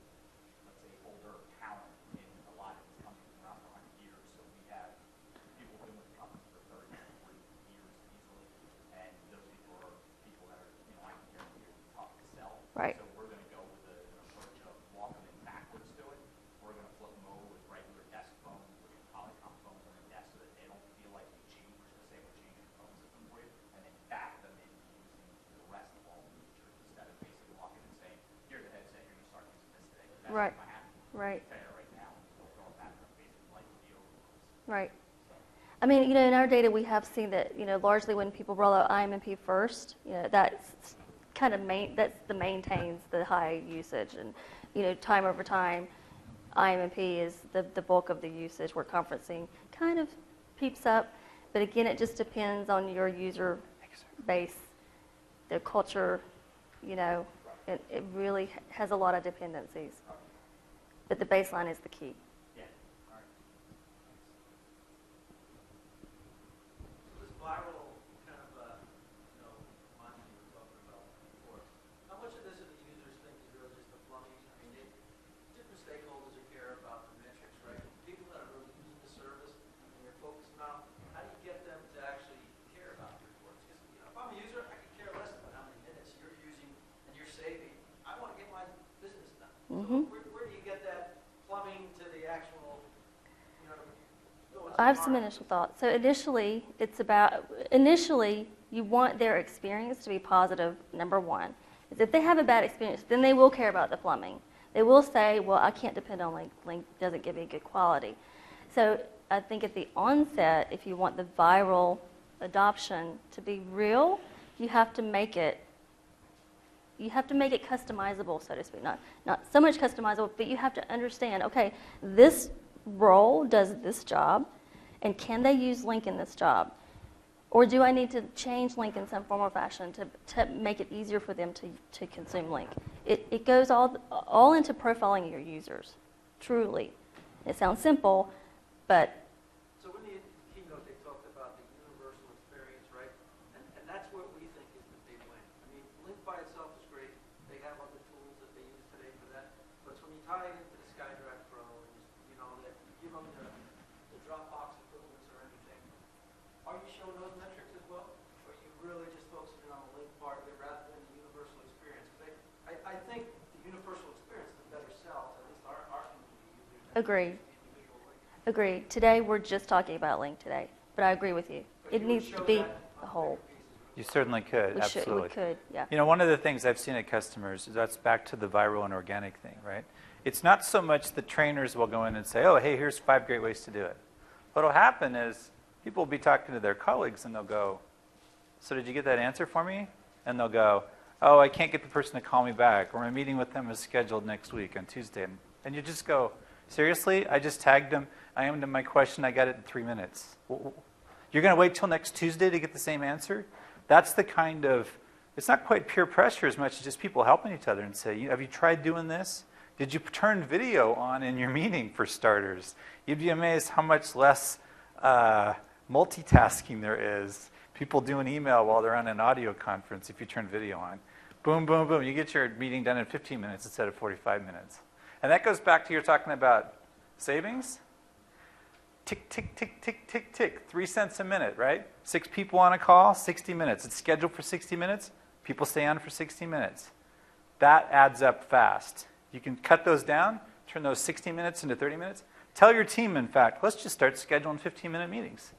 let's say, older talent in a lot of these companies around for 100 years. So we have people who've been with the company for 30, 40 years easily, and those people are people that are, I can guarantee are tough to sell. Right. So we're going to go with an approach of walking them backwards to it. We're going to flip them over with regular desk phones, with Polycom phones on the desk, so that they don't feel like we change. We're just going to say we're changing the phone system for you, and then back them into using the rest of all the features instead of basically walking and saying, here's a headset, you're going to start using this today. That's Right. not happening. Right. Fair right now. We're going back to basically like the overalls. Right. I mean, in our data, we have seen that, largely when people roll out IMMP first, that's kind of the maintains the high usage, and, time over time, IMMP is the bulk of the usage, where conferencing kind of peeps up. But again, it just depends on your user base, their culture, it really has a lot of dependencies. But the baseline is the key. Yeah. All right. So this viral kind of, mindset you were talking about before, how much of this do the users think is really just the plumbing? I mean, different stakeholders that care about the metrics, right? People that are really using the service and you're focused on, how do you get them to actually care about the reports? Because, if I'm a user, I could care less about how many minutes you're using and you're saving. I want to get my business done. Mm-hmm. So where do you get that plumbing to the I have some initial thoughts. So initially, you want their experience to be positive, number one. Is if they have a bad experience, then they will care about the plumbing. They will say, well, I can't depend on Lync. Lync doesn't give me good quality. So I think at the onset, if you want the viral adoption to be real, you have to make it customizable, so to speak. Not so much customizable, but you have to understand, okay, this role does this job, and can they use Lync in this job? Or do I need to change Lync in some form or fashion to make it easier for them to consume Lync? It goes all into profiling your users, truly. It sounds simple, but So in the keynote, they talked about the universal experience, right? And that's what we think is the big win. I mean, Lync by itself is great. They have other tools that they use today for that. But when you tie it into the SkyDrive Pro, and you know, that you give them the Dropbox equivalents or anything, are you showing those metrics as well? Or are you really just focusing on the Lync part of it rather than the universal experience? Because I think the universal experience is the better sell, at least our community users. Agreed. Individual Lync. Agreed. Today, we're just talking about Lync today, but I agree with you. But It you would needs to show be that a on whole. bigger pieces. You certainly could, We absolutely. could, yeah. You know, one of the things I've seen at customers, that's back to the viral and organic thing, right? It's not so much the trainers will go in and say, oh, hey, here's 5 great ways to do it. What'll happen is people will be talking to their colleagues and they'll go, so did you get that answer for me? And they'll go, oh, I can't get the person to call me back, or my meeting with them is scheduled next week on Tuesday. And you just go, seriously? I just tagged them. I am to my question. I got it in 3 minutes. You're going to wait till next Tuesday to get the same answer? That's the kind of, it's not quite peer pressure as much as just people helping each other and say, have you tried doing this? Did you turn video on in your meeting, for starters? You'd be amazed how much less multitasking there is. People doing email while they're on an audio conference if you turn video on. Boom, boom, boom. You get your meeting done in 15 minutes instead of 45 minutes. And that goes back to you're talking about savings. Tick, tick, tick, tick, tick, tick. 3 cents a minute, right? 6 people on a call, 60 minutes. It's scheduled for 60 minutes. People stay on for 60 minutes. That adds up fast. You can cut those down, turn those 60 minutes into 30 minutes. Tell your team, in fact, let's just start scheduling 15-minute meetings.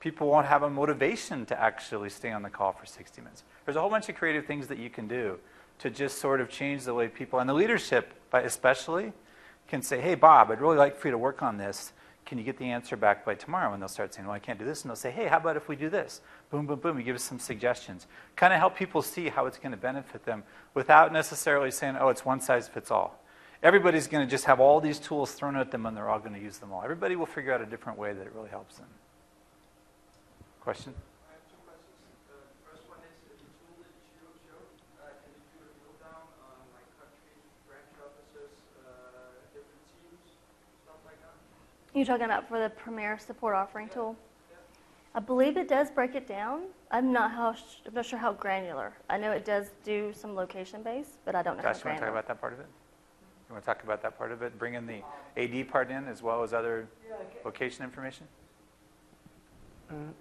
People won't have a motivation to actually stay on the call for 60 minutes. There's a whole bunch of creative things that you can do to just sort of change the way people, and the leadership especially, can say, hey, Bob, I'd really like for you to work on this. Can you get the answer back by tomorrow? And they'll start saying, well, I can't do this. And they'll say, hey, how about if we do this? Boom, boom, boom. You give us some suggestions. Kind of help people see how it's going to benefit them without necessarily saying, oh, it's one size fits all. Everybody's going to just have all these tools thrown at them and they're all going to use them all. Everybody will figure out a different way that it really helps them. Question? I have 2 questions. The first one is the tool that you showed. Can you do a drill down on like countries, branch offices, different teams, stuff like that? You're talking about for the Premier Support Offering tool? I believe it does break it down. I'm not sure how granular. I know it does do some location-based, but I don't know how Josh, you want to talk granular. about that part of it? You want to talk about that part of it? Bring in the AD part in as well as other location information?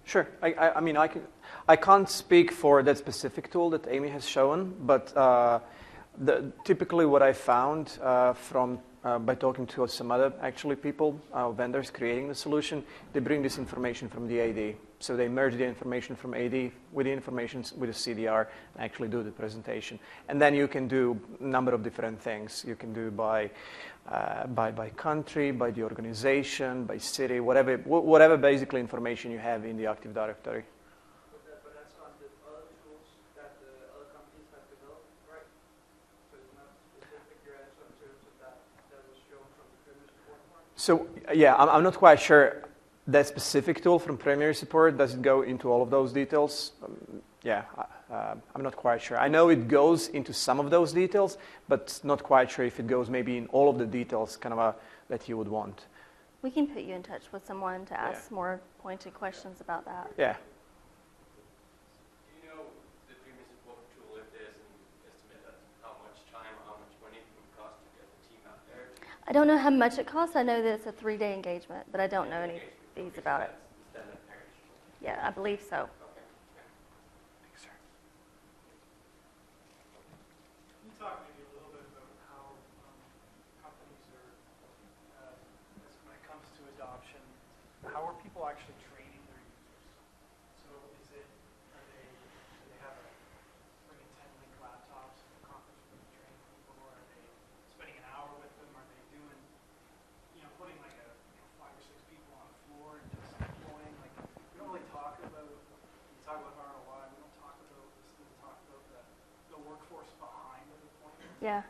Sure. I mean, I can't speak for that specific tool that Amy has shown, but typically what I found by talking to some other people, vendors creating the solution, they bring this information from the AD. So they merge the information from AD with the information with the CDR and actually do the presentation. And then you can do a number of different things. You can do by country, by the organization, by city, whatever basically information you have in the Active Directory. But that's on the other tools that the other companies have developed, right? So it's not specific your answer in terms of that was shown from the previous report part? So yeah, I'm not quite sure that specific tool from Premier Support, does it go into all of those details? I'm not quite sure. I know it goes into some of those details, but not quite sure if it goes maybe in all of the details that you would want. We can put you in touch with someone to ask more pointed questions about that. Yeah. Do you know the Premier Support tool, if there's an estimate of how much time or how much money it would cost to get the team out there? I don't know how much it costs. I know that it's a 3-day engagement, but I don't know any fees about it. Standard package. Yeah, I believe so. Thanks, sir. Can you talk maybe a little bit about how companies are, when it comes to adoption, How are people people actually training their users? So is it, do they have bringing 10 Lync laptops to the conference room to train people? Or are they spending an hour with them? Are they doing, putting like 5 or 6 people on the floor and just deploying? Like, we don't really talk about, when you talk about ROI, we don't talk about, the workforce behind the deployment. Yeah.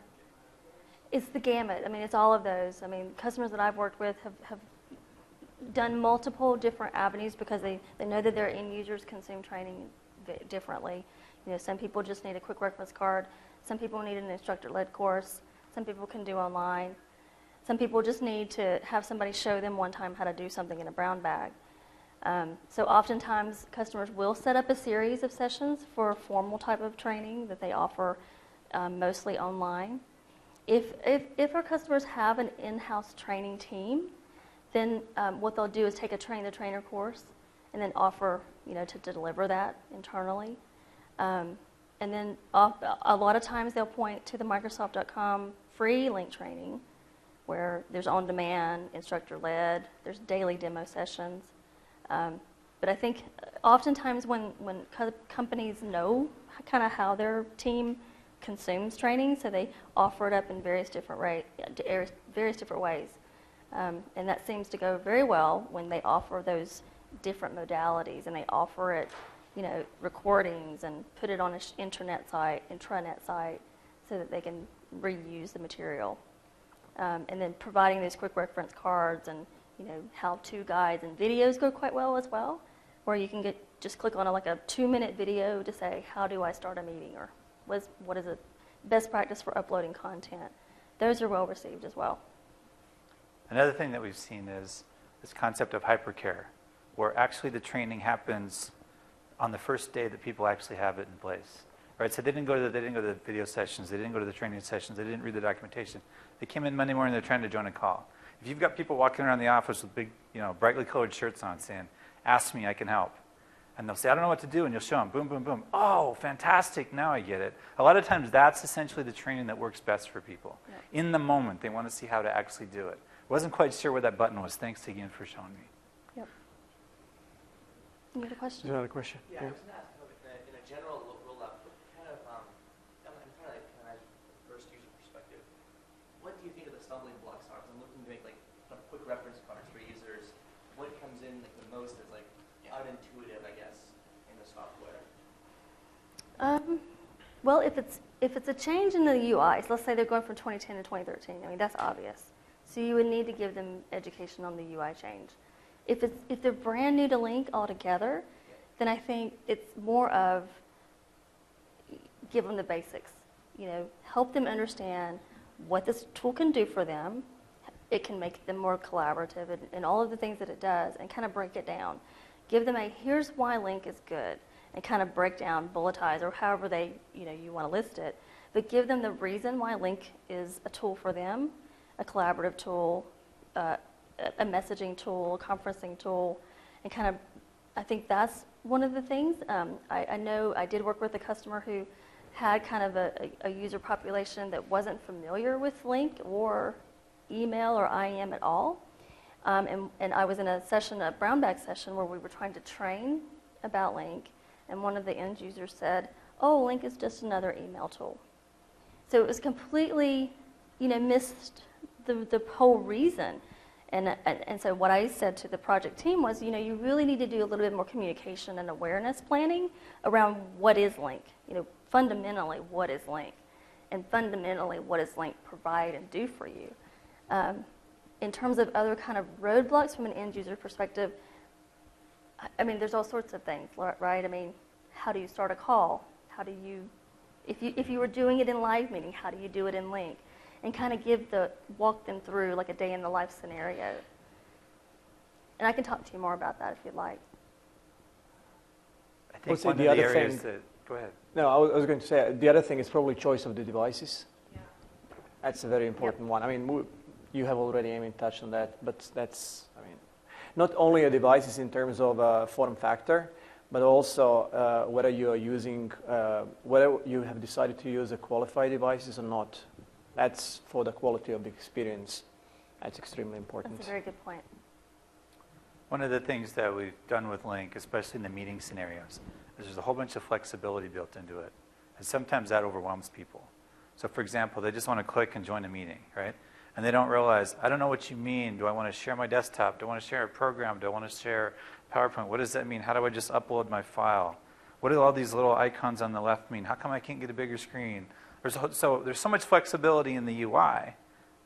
It's the gamut. I mean, it's all of those. I mean, customers that I've worked with have done multiple different avenues because they know that their end users consume training differently. Some people just need a quick reference card. Some people need an instructor-led course. Some people can do online. Some people just need to have somebody show them one time how to do something in a brown bag. So oftentimes, customers will set up a series of sessions for a formal type of training that they offer mostly online. If our customers have an in-house training team, then what they'll do is take a train the trainer course and then offer, to deliver that internally. And then a lot of times they'll point to the Microsoft.com free Lync training where there's on-demand, instructor-led, there's daily demo sessions. But I think oftentimes when companies know kind of how their team consumes training, so they offer it up in various different ways. And that seems to go very well when they offer those different modalities and they offer it, recordings and put it on an intranet site so that they can reuse the material. And then providing those quick reference cards and, how-to guides and videos go quite well as well, where you can just click on a 2-minute video to say, how do I start a meeting, or what is a best practice for uploading content. Those are well received as well. Another thing that we've seen is this concept of hypercare, where actually the training happens on the first day that people actually have it in place. Right? So they didn't go to the video sessions, they didn't go to the training sessions, they didn't read the documentation. They came in Monday morning, they're trying to join a call. If you've got people walking around the office with big, brightly colored shirts on saying, ask me, I can help. And they'll say, I don't know what to do, and you'll show them, boom, boom, boom. Oh, fantastic, now I get it. A lot of times that's essentially the training that works best for people. Yeah. In the moment, they want to see how to actually do it. Wasn't quite sure where that button was. Thanks again for showing me. Yep. You have a question? Another question? Yeah, I was going to ask, in a general rollout, what kind of, kind of first user perspective, what do you think of the stumbling blocks are? I'm looking to make quick reference cards for users. What comes in the most as unintuitive, I guess, in the software? Well, if it's a change in the UI, so let's say they're going from 2010 to 2013. I mean, that's obvious. So you would need to give them education on the UI change. If they're brand new to Lync altogether, then I think it's more of give them the basics. Help them understand what this tool can do for them. It can make them more collaborative and all of the things that it does, and kind of break it down. Give them here's why Lync is good, and kind of break down, bulletize, or however you want to list it. But give them the reason why Lync is a tool for them, a collaborative tool, a messaging tool, a conferencing tool, and kind of, I think that's one of the things. I know I did work with a customer who had kind of a user population that wasn't familiar with Lync or email or IM at all. And I was in a brown bag session where we were trying to train about Lync, and one of the end users said, oh, Lync is just another email tool. So it was completely, missed the whole reason. And so what I said to the project team was, you really need to do a little bit more communication and awareness planning around what is Lync. Fundamentally, what is Lync? And fundamentally, what does Lync provide and do for you? In terms of other kind of roadblocks from an end user perspective, I mean, there's all sorts of things, right? I mean, how do you start a call? How do you, if you were doing it in live meeting, how do you do it in Lync? And kind of walk them through like a day in the life scenario. And I can talk to you more about that if you'd like. I think one of the areas that, go ahead. No, I was going to say, the other thing is probably choice of the devices. Yeah. That's a very important one. I mean, you have already touched on that, but that's, not only a devices in terms of form factor, but also whether you are using, whether you have decided to use a qualified devices or not. That's for the quality of the experience. That's extremely important. That's a very good point. One of the things that we've done with Lync, especially in the meeting scenarios, is there's a whole bunch of flexibility built into it. And sometimes that overwhelms people. So for example, they just want to click and join a meeting, right? And they don't realize, I don't know what you mean. Do I want to share my desktop? Do I want to share a program? Do I want to share PowerPoint? What does that mean? How do I just upload my file? What do all these little icons on the left mean? How come I can't get a bigger screen? There's so much flexibility in the UI,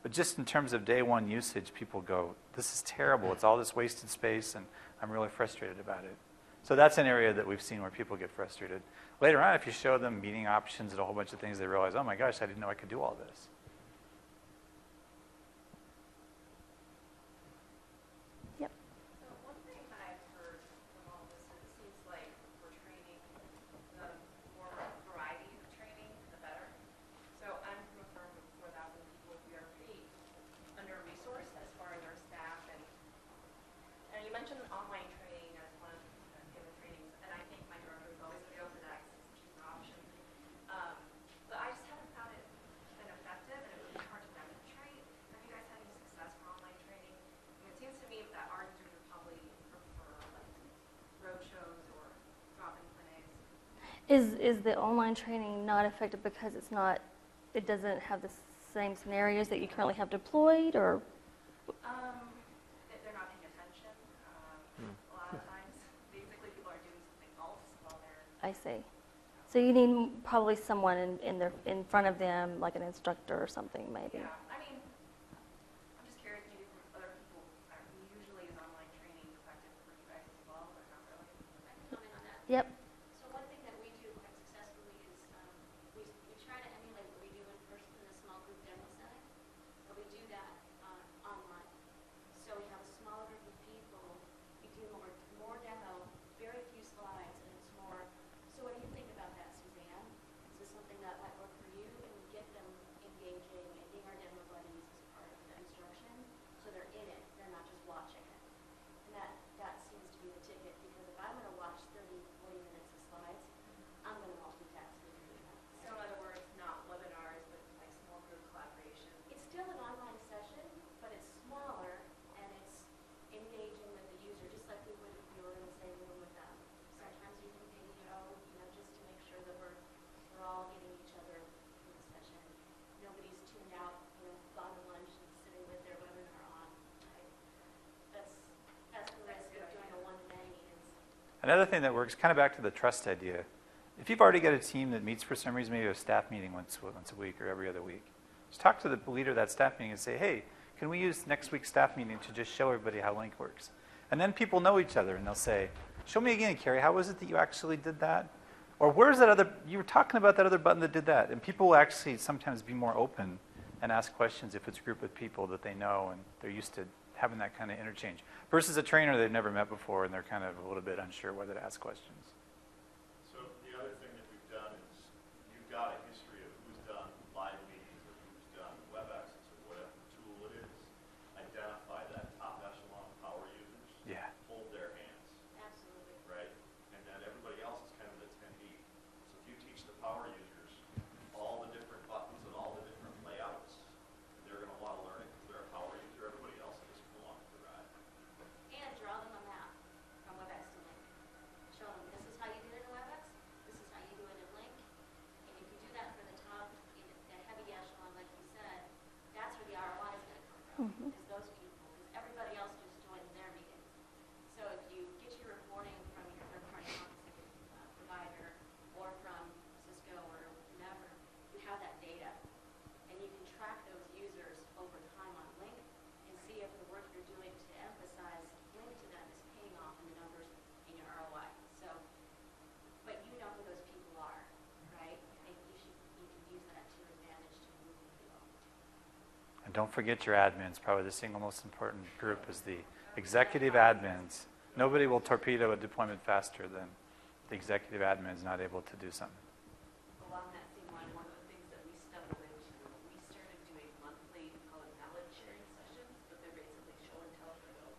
but just in terms of day one usage, people go, this is terrible. It's all this wasted space, and I'm really frustrated about it. So that's an area that we've seen where people get frustrated. Later on, if you show them meeting options and a whole bunch of things, they realize, oh my gosh, I didn't know I could do all this. Yep. So one thing that I've heard from all this is it seems like for training, the more variety of training, the better. So I'm from a firm of 4,000 people. We are pretty under-resourced as far as our staff. And you mentioned online training as one of the given trainings, and I think my director is always available to that because it's a cheaper option. But I just haven't found it been effective, and it would be hard to demonstrate. Have you guys had any success for online training? And it seems to me that our users would probably prefer like roadshows or drop-in clinics. Is the online training not effective because it doesn't have the same scenarios that you currently have deployed, or? They're not paying attention. A lot of times, basically, people are doing something else while they're. I see. So you need probably someone in front of them, like an instructor or something, maybe. Yeah, I mean, I'm just curious, maybe from other people, usually is online training effective for you guys as well, or not really? I can comment on that. Yep. So one thing that we do quite successfully is we try to emulate what we do in person in a small group demo setting, but we do that online. So we have a smaller group of people, we do more demo, very few slides, and it's more, so what do you think about that, Suzanne? Is this something that might work for you? And we get them engaging and being our demo buddies as part of the instruction, so they're in it, they're not just watching it. And that seems to be the ticket, because if I'm going to watch 30, 40 minutes of slides, I'm going to multitask with doing that. So in other words, not webinars, but like small group collaboration. It's still an online session, but it's smaller and it's engaging with the user, just like we would if we were in the same room with them. Sometimes using video, just to make sure that we're all getting each other in the session. Nobody's tuned out, gone to lunch and sitting with their webinar on. Right? That's the risk of doing a one-to-many is Another thing that works, kind of back to the trust idea, if you've already got a team that meets for some reason, maybe a staff meeting once a week or every other week, just talk to the leader of that staff meeting and say, hey, can we use next week's staff meeting to just show everybody how Lync works? And then people know each other, and they'll say, show me again, Carrie, how was it that you actually did that? Or where's that other, you were talking about that other button that did that. And people will actually sometimes be more open and ask questions if it's a group of people that they know and they're used to having that kind of interchange. Versus a trainer they've never met before and they're kind of a little bit unsure whether to ask questions. So the other thing that we've done is you've got a history of who's done live meetings or who's done WebEx or whatever tool it is. Identify that top echelon power users. Yeah. Hold their hands, absolutely. right? And then everybody else is kind of the attendee. So if you teach the power users all the different buttons and all the different layouts, they're going to want to learn it because they're a power user. Everybody else can just come along for the ride. And draw them a map from WebEx to Lync. Show them this is how you did it in WebEx, this is how you do it in Lync. And if you do that for the top, the heavy echelon, like you said, that's where the ROI is going to come from, is those people. Because everybody else just joins their meeting. So if you get your reporting from your third-party conferencing provider or from Cisco or whomever, you have that data. And you can track those users over time on Lync and see if the work you're doing to emphasize Lync to them is paying off in the numbers in your ROI. So, but you know who those people are, right? And you can use that to your advantage to move the needle. And don't forget your admins. Probably the single most important group is the executive admins. Nobody will torpedo a deployment faster than the executive admins not able to do something. Along that same line, one of the things that we stumbled into, we started doing monthly, call it knowledge sharing sessions, but they're basically show and tell for those.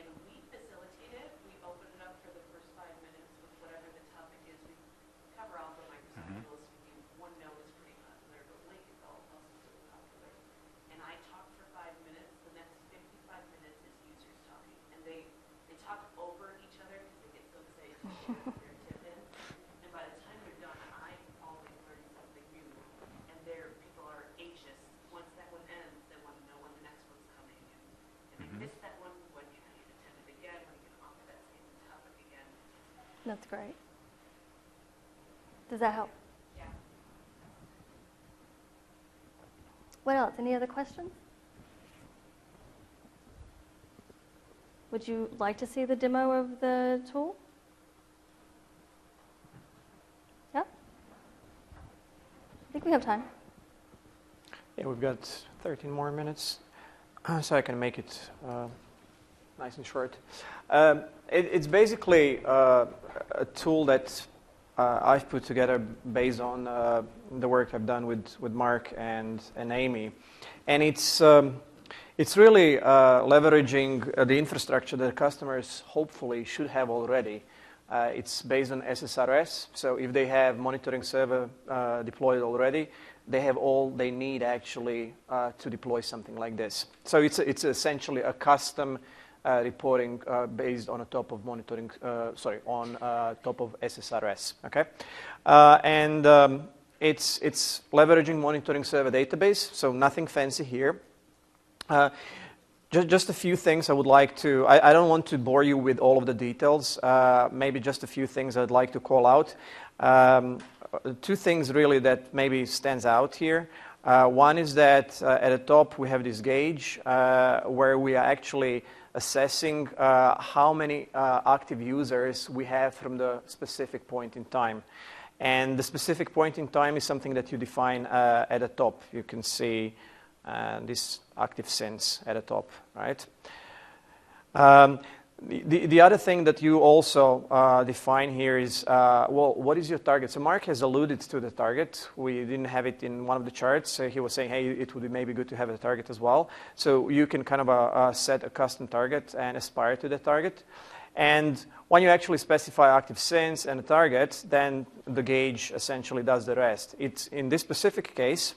And we facilitate it. We open it up for the first 5 minutes with whatever the topic is. We cover all the Microsoft tools. We do OneNote is pretty popular, but Lync is also really popular. And I talk for 5 minutes. The next 55 minutes is users talking, and they talk over each other because they get so excited to share their tip in. And by the time they're done, I always learn something new. And people are anxious. Once that one ends, they want to know when the next one's coming. And they miss that one, when can I attend it again, when you can offer that same topic again. That's great. Does that help? Yeah. What else? Any other questions? Would you like to see the demo of the tool? Yeah? I think we have time. Yeah, we've got 13 more minutes, so I can make it nice and short. It's basically a tool that I've put together based on the work I've done with Mark and Amy, and it's really leveraging the infrastructure that customers hopefully should have already. It's based on SSRS, so if they have monitoring server deployed already, they have all they need actually to deploy something like this. So it's essentially a custom reporting based on top of monitoring, on top of SSRS. Okay, and it's leveraging monitoring server database, so nothing fancy here. Just a few things I would like to. I don't want to bore you with all of the details. Maybe just a few things I'd like to call out. Two things really that maybe stands out here. One is that at the top we have this gauge where we are actually assessing how many active users we have from the specific point in time. And the specific point in time is something that you define at the top. You can see this active since at the top, right? The other thing that you also define here is, well, what is your target? So Mark has alluded to the target. We didn't have it in one of the charts. So he was saying, hey, it would be maybe good to have a target as well. So you can kind of set a custom target and aspire to the target. And when you actually specify active since and a target, then the gauge essentially does the rest. It's in this specific case,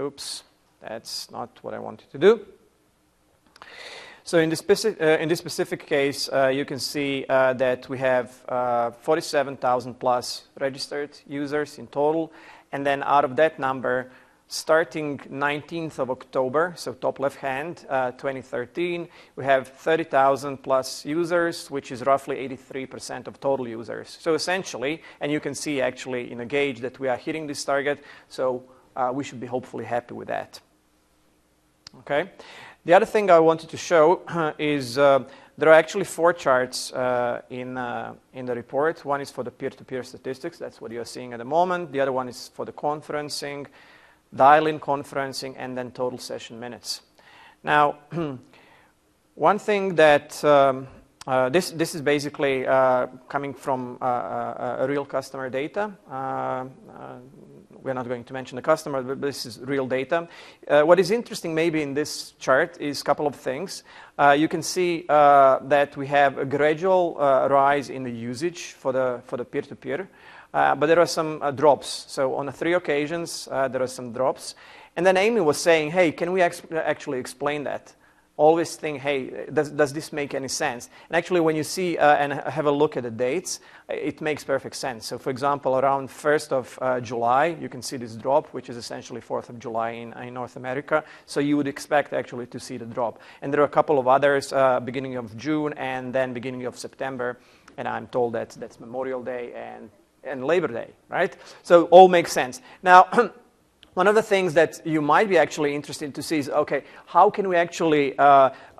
oops, that's not what I wanted to do. So in this specific case, you can see that we have 47,000 plus registered users in total. And then out of that number, starting 19th of October, so top left hand, 2013, we have 30,000 plus users, which is roughly 83% of total users. So essentially, and you can see actually in a gauge that we are hitting this target, so we should be hopefully happy with that. Okay. The other thing I wanted to show is there are actually 4 charts in the report. One is for the peer-to-peer statistics. That's what you're seeing at the moment. The other one is for the conferencing, dial-in conferencing, and then total session minutes. Now, one thing that this is basically coming from a real customer data. We're not going to mention the customer, but this is real data. What is interesting maybe in this chart is a couple of things. You can see that we have a gradual rise in the usage for the peer-to-peer, but there are some drops. So on 3 occasions, there are some drops. And then Amy was saying, hey, can we actually explain that? Always think, hey, does this make any sense? And actually, when you see and have a look at the dates, it makes perfect sense. So, for example, around 1st of July, you can see this drop, which is essentially 4th of July in North America. So you would expect actually to see the drop. And there are a couple of others, beginning of June and then beginning of September. And I'm told that's Memorial Day and Labor Day, right? So all makes sense. Now, one of the things that you might be actually interested to see is, okay, how can we actually,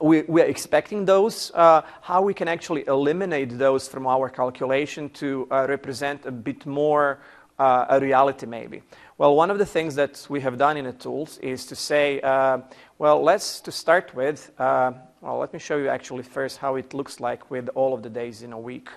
we're expecting those, how we can actually eliminate those from our calculation to represent a bit more a reality maybe. Well, one of the things that we have done in the tools is to say, well, to start with, well, let me show you actually first how it looks like with all of the days in a week.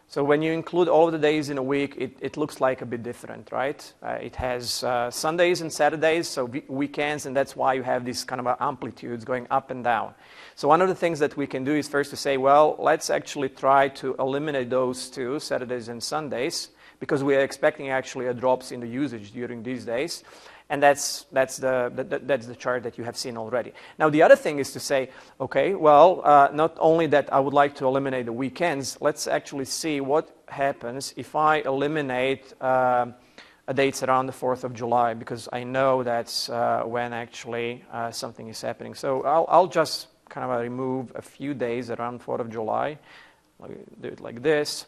So when you include all of the days in a week, it looks like a bit different, right? It has Sundays and Saturdays, so weekends, and that's why you have these kind of amplitudes going up and down. So one of the things that we can do is first to say, well, let's actually try to eliminate those 2, Saturdays and Sundays, because we are expecting actually a drops in the usage during these days. And that's the chart that you have seen already. Now, the other thing is to say, okay, well, not only that I would like to eliminate the weekends, let's actually see what happens if I eliminate dates around the 4th of July, because I know that's when actually something is happening. So I'll just kind of remove a few days around 4th of July. Do it like this.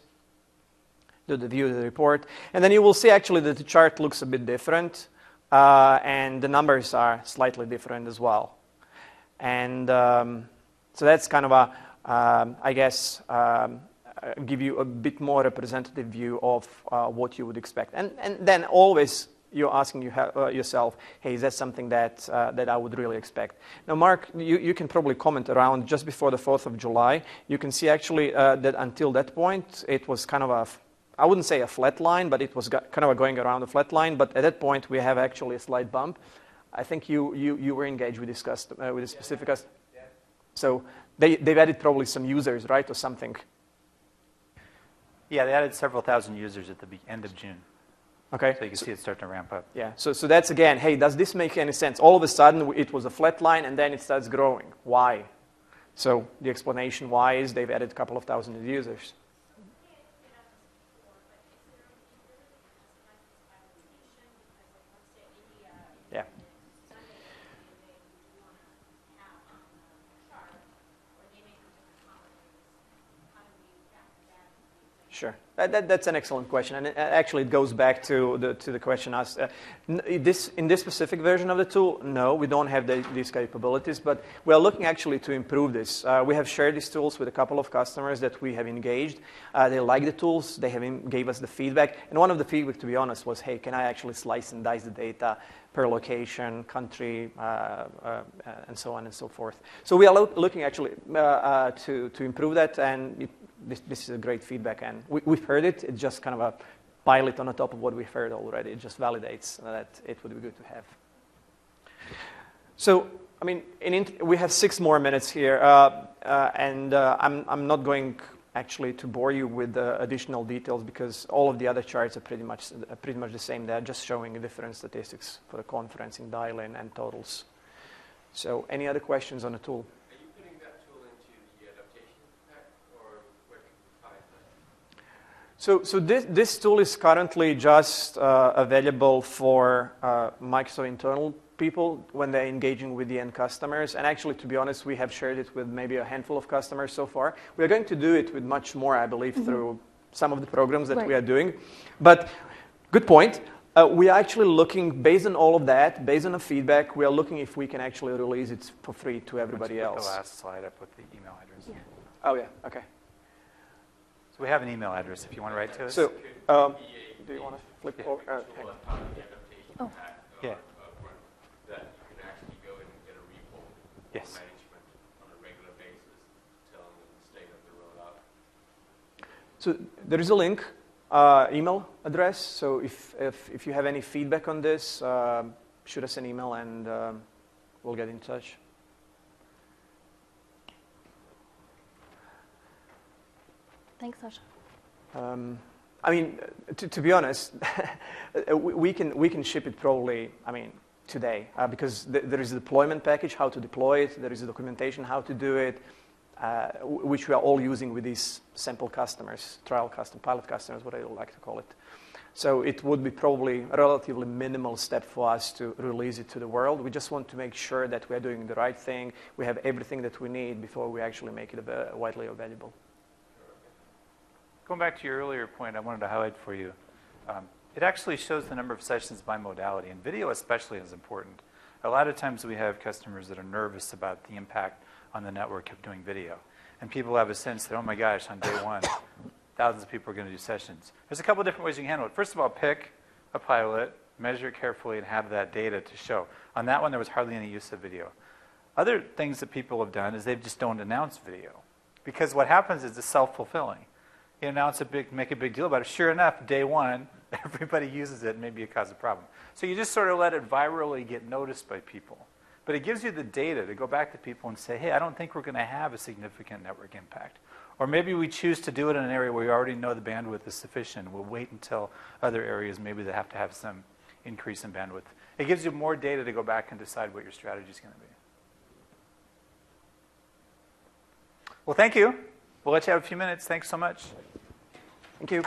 Do the view of the report. And then you will see actually that the chart looks a bit different. And the numbers are slightly different as well. And so that's kind of I guess, give you a bit more representative view of what you would expect. And then always you're asking yourself, hey, is that something that I would really expect? Now, Mark, you can probably comment around just before the 4th of July. You can see actually that until that point, it was kind of I wouldn't say a flat line, but it was kind of going around a flat line. But at that point, we have actually a slight bump. I think you were engaged with this with a specific customer. Yeah. So they've added probably some users, right, or something. Yeah, they added several thousand users at the end of June. Okay. So you can see it starting to ramp up. Yeah. So that's again, hey, does this make any sense? All of a sudden, it was a flat line, and then it starts growing. Why? So the explanation why is they've added a couple of thousand users. Yeah. Sure. That's an excellent question, and actually it goes back to the question asked. In this specific version of the tool, no, we don't have these capabilities, but we are looking actually to improve this. We have shared these tools with a couple of customers that we have engaged. They like the tools. They gave us the feedback, and one of the feedback, to be honest, was, hey, can I actually slice and dice the data per location, country, and so on and so forth. So we are looking actually to improve that, and this is a great feedback, and we've heard it. It's just kind of a pilot on the top of what we've heard already. It just validates that it would be good to have. So, I mean, we have 6 more minutes here, and I'm not going actually to bore you with additional details because all of the other charts are pretty much the same. They're just showing different statistics for the conference in dial-in and totals. So, any other questions on the tool? So this tool is currently just available for Microsoft internal people when they're engaging with the end customers. And actually, to be honest, we have shared it with maybe a handful of customers so far. We are going to do it with much more, I believe, through some of the programs that we are doing. But good point. We are actually looking, based on all of that, based on the feedback, we are looking if we can actually release it for free to everybody else. The last slide up with the email address. Yeah. Oh, yeah. Okay. So we have an email address if you want to write to us. So, do you want to flip over? Oh. Yeah. That you can actually go in and get a report Yes. management on a regular basis, telling them the state of the rollout. So there is a Lync email address. So if you have any feedback on this, shoot us an email and we'll get in touch. Thanks, Sasha. I mean, to be honest, we can ship it probably, I mean, today, because there is a deployment package, how to deploy it, there is a documentation, how to do it, which we are all using with these sample customers, trial customers, pilot customers, what I like to call it. So it would be probably a relatively minimal step for us to release it to the world. We just want to make sure that we are doing the right thing, we have everything that we need before we actually make it widely available. Going back to your earlier point, I wanted to highlight for you. It actually shows the number of sessions by modality, and video especially is important. A lot of times we have customers that are nervous about the impact on the network of doing video. And people have a sense that, oh my gosh, on day one, thousands of people are going to do sessions. There's a couple of different ways you can handle it. First of all, pick a pilot, measure it carefully, and have that data to show. On that one, there was hardly any use of video. Other things that people have done is they just don't announce video. Because what happens is it's self-fulfilling. You announce make a big deal about it. Sure enough, day one, everybody uses it, and maybe it causes a problem. So you just sort of let it virally get noticed by people. But it gives you the data to go back to people and say, hey, I don't think we're going to have a significant network impact. Or maybe we choose to do it in an area where we already know the bandwidth is sufficient. We'll wait until other areas maybe they have to have some increase in bandwidth. It gives you more data to go back and decide what your strategy is going to be. Well, thank you. We'll let you have a few minutes. Thanks so much. Thank you.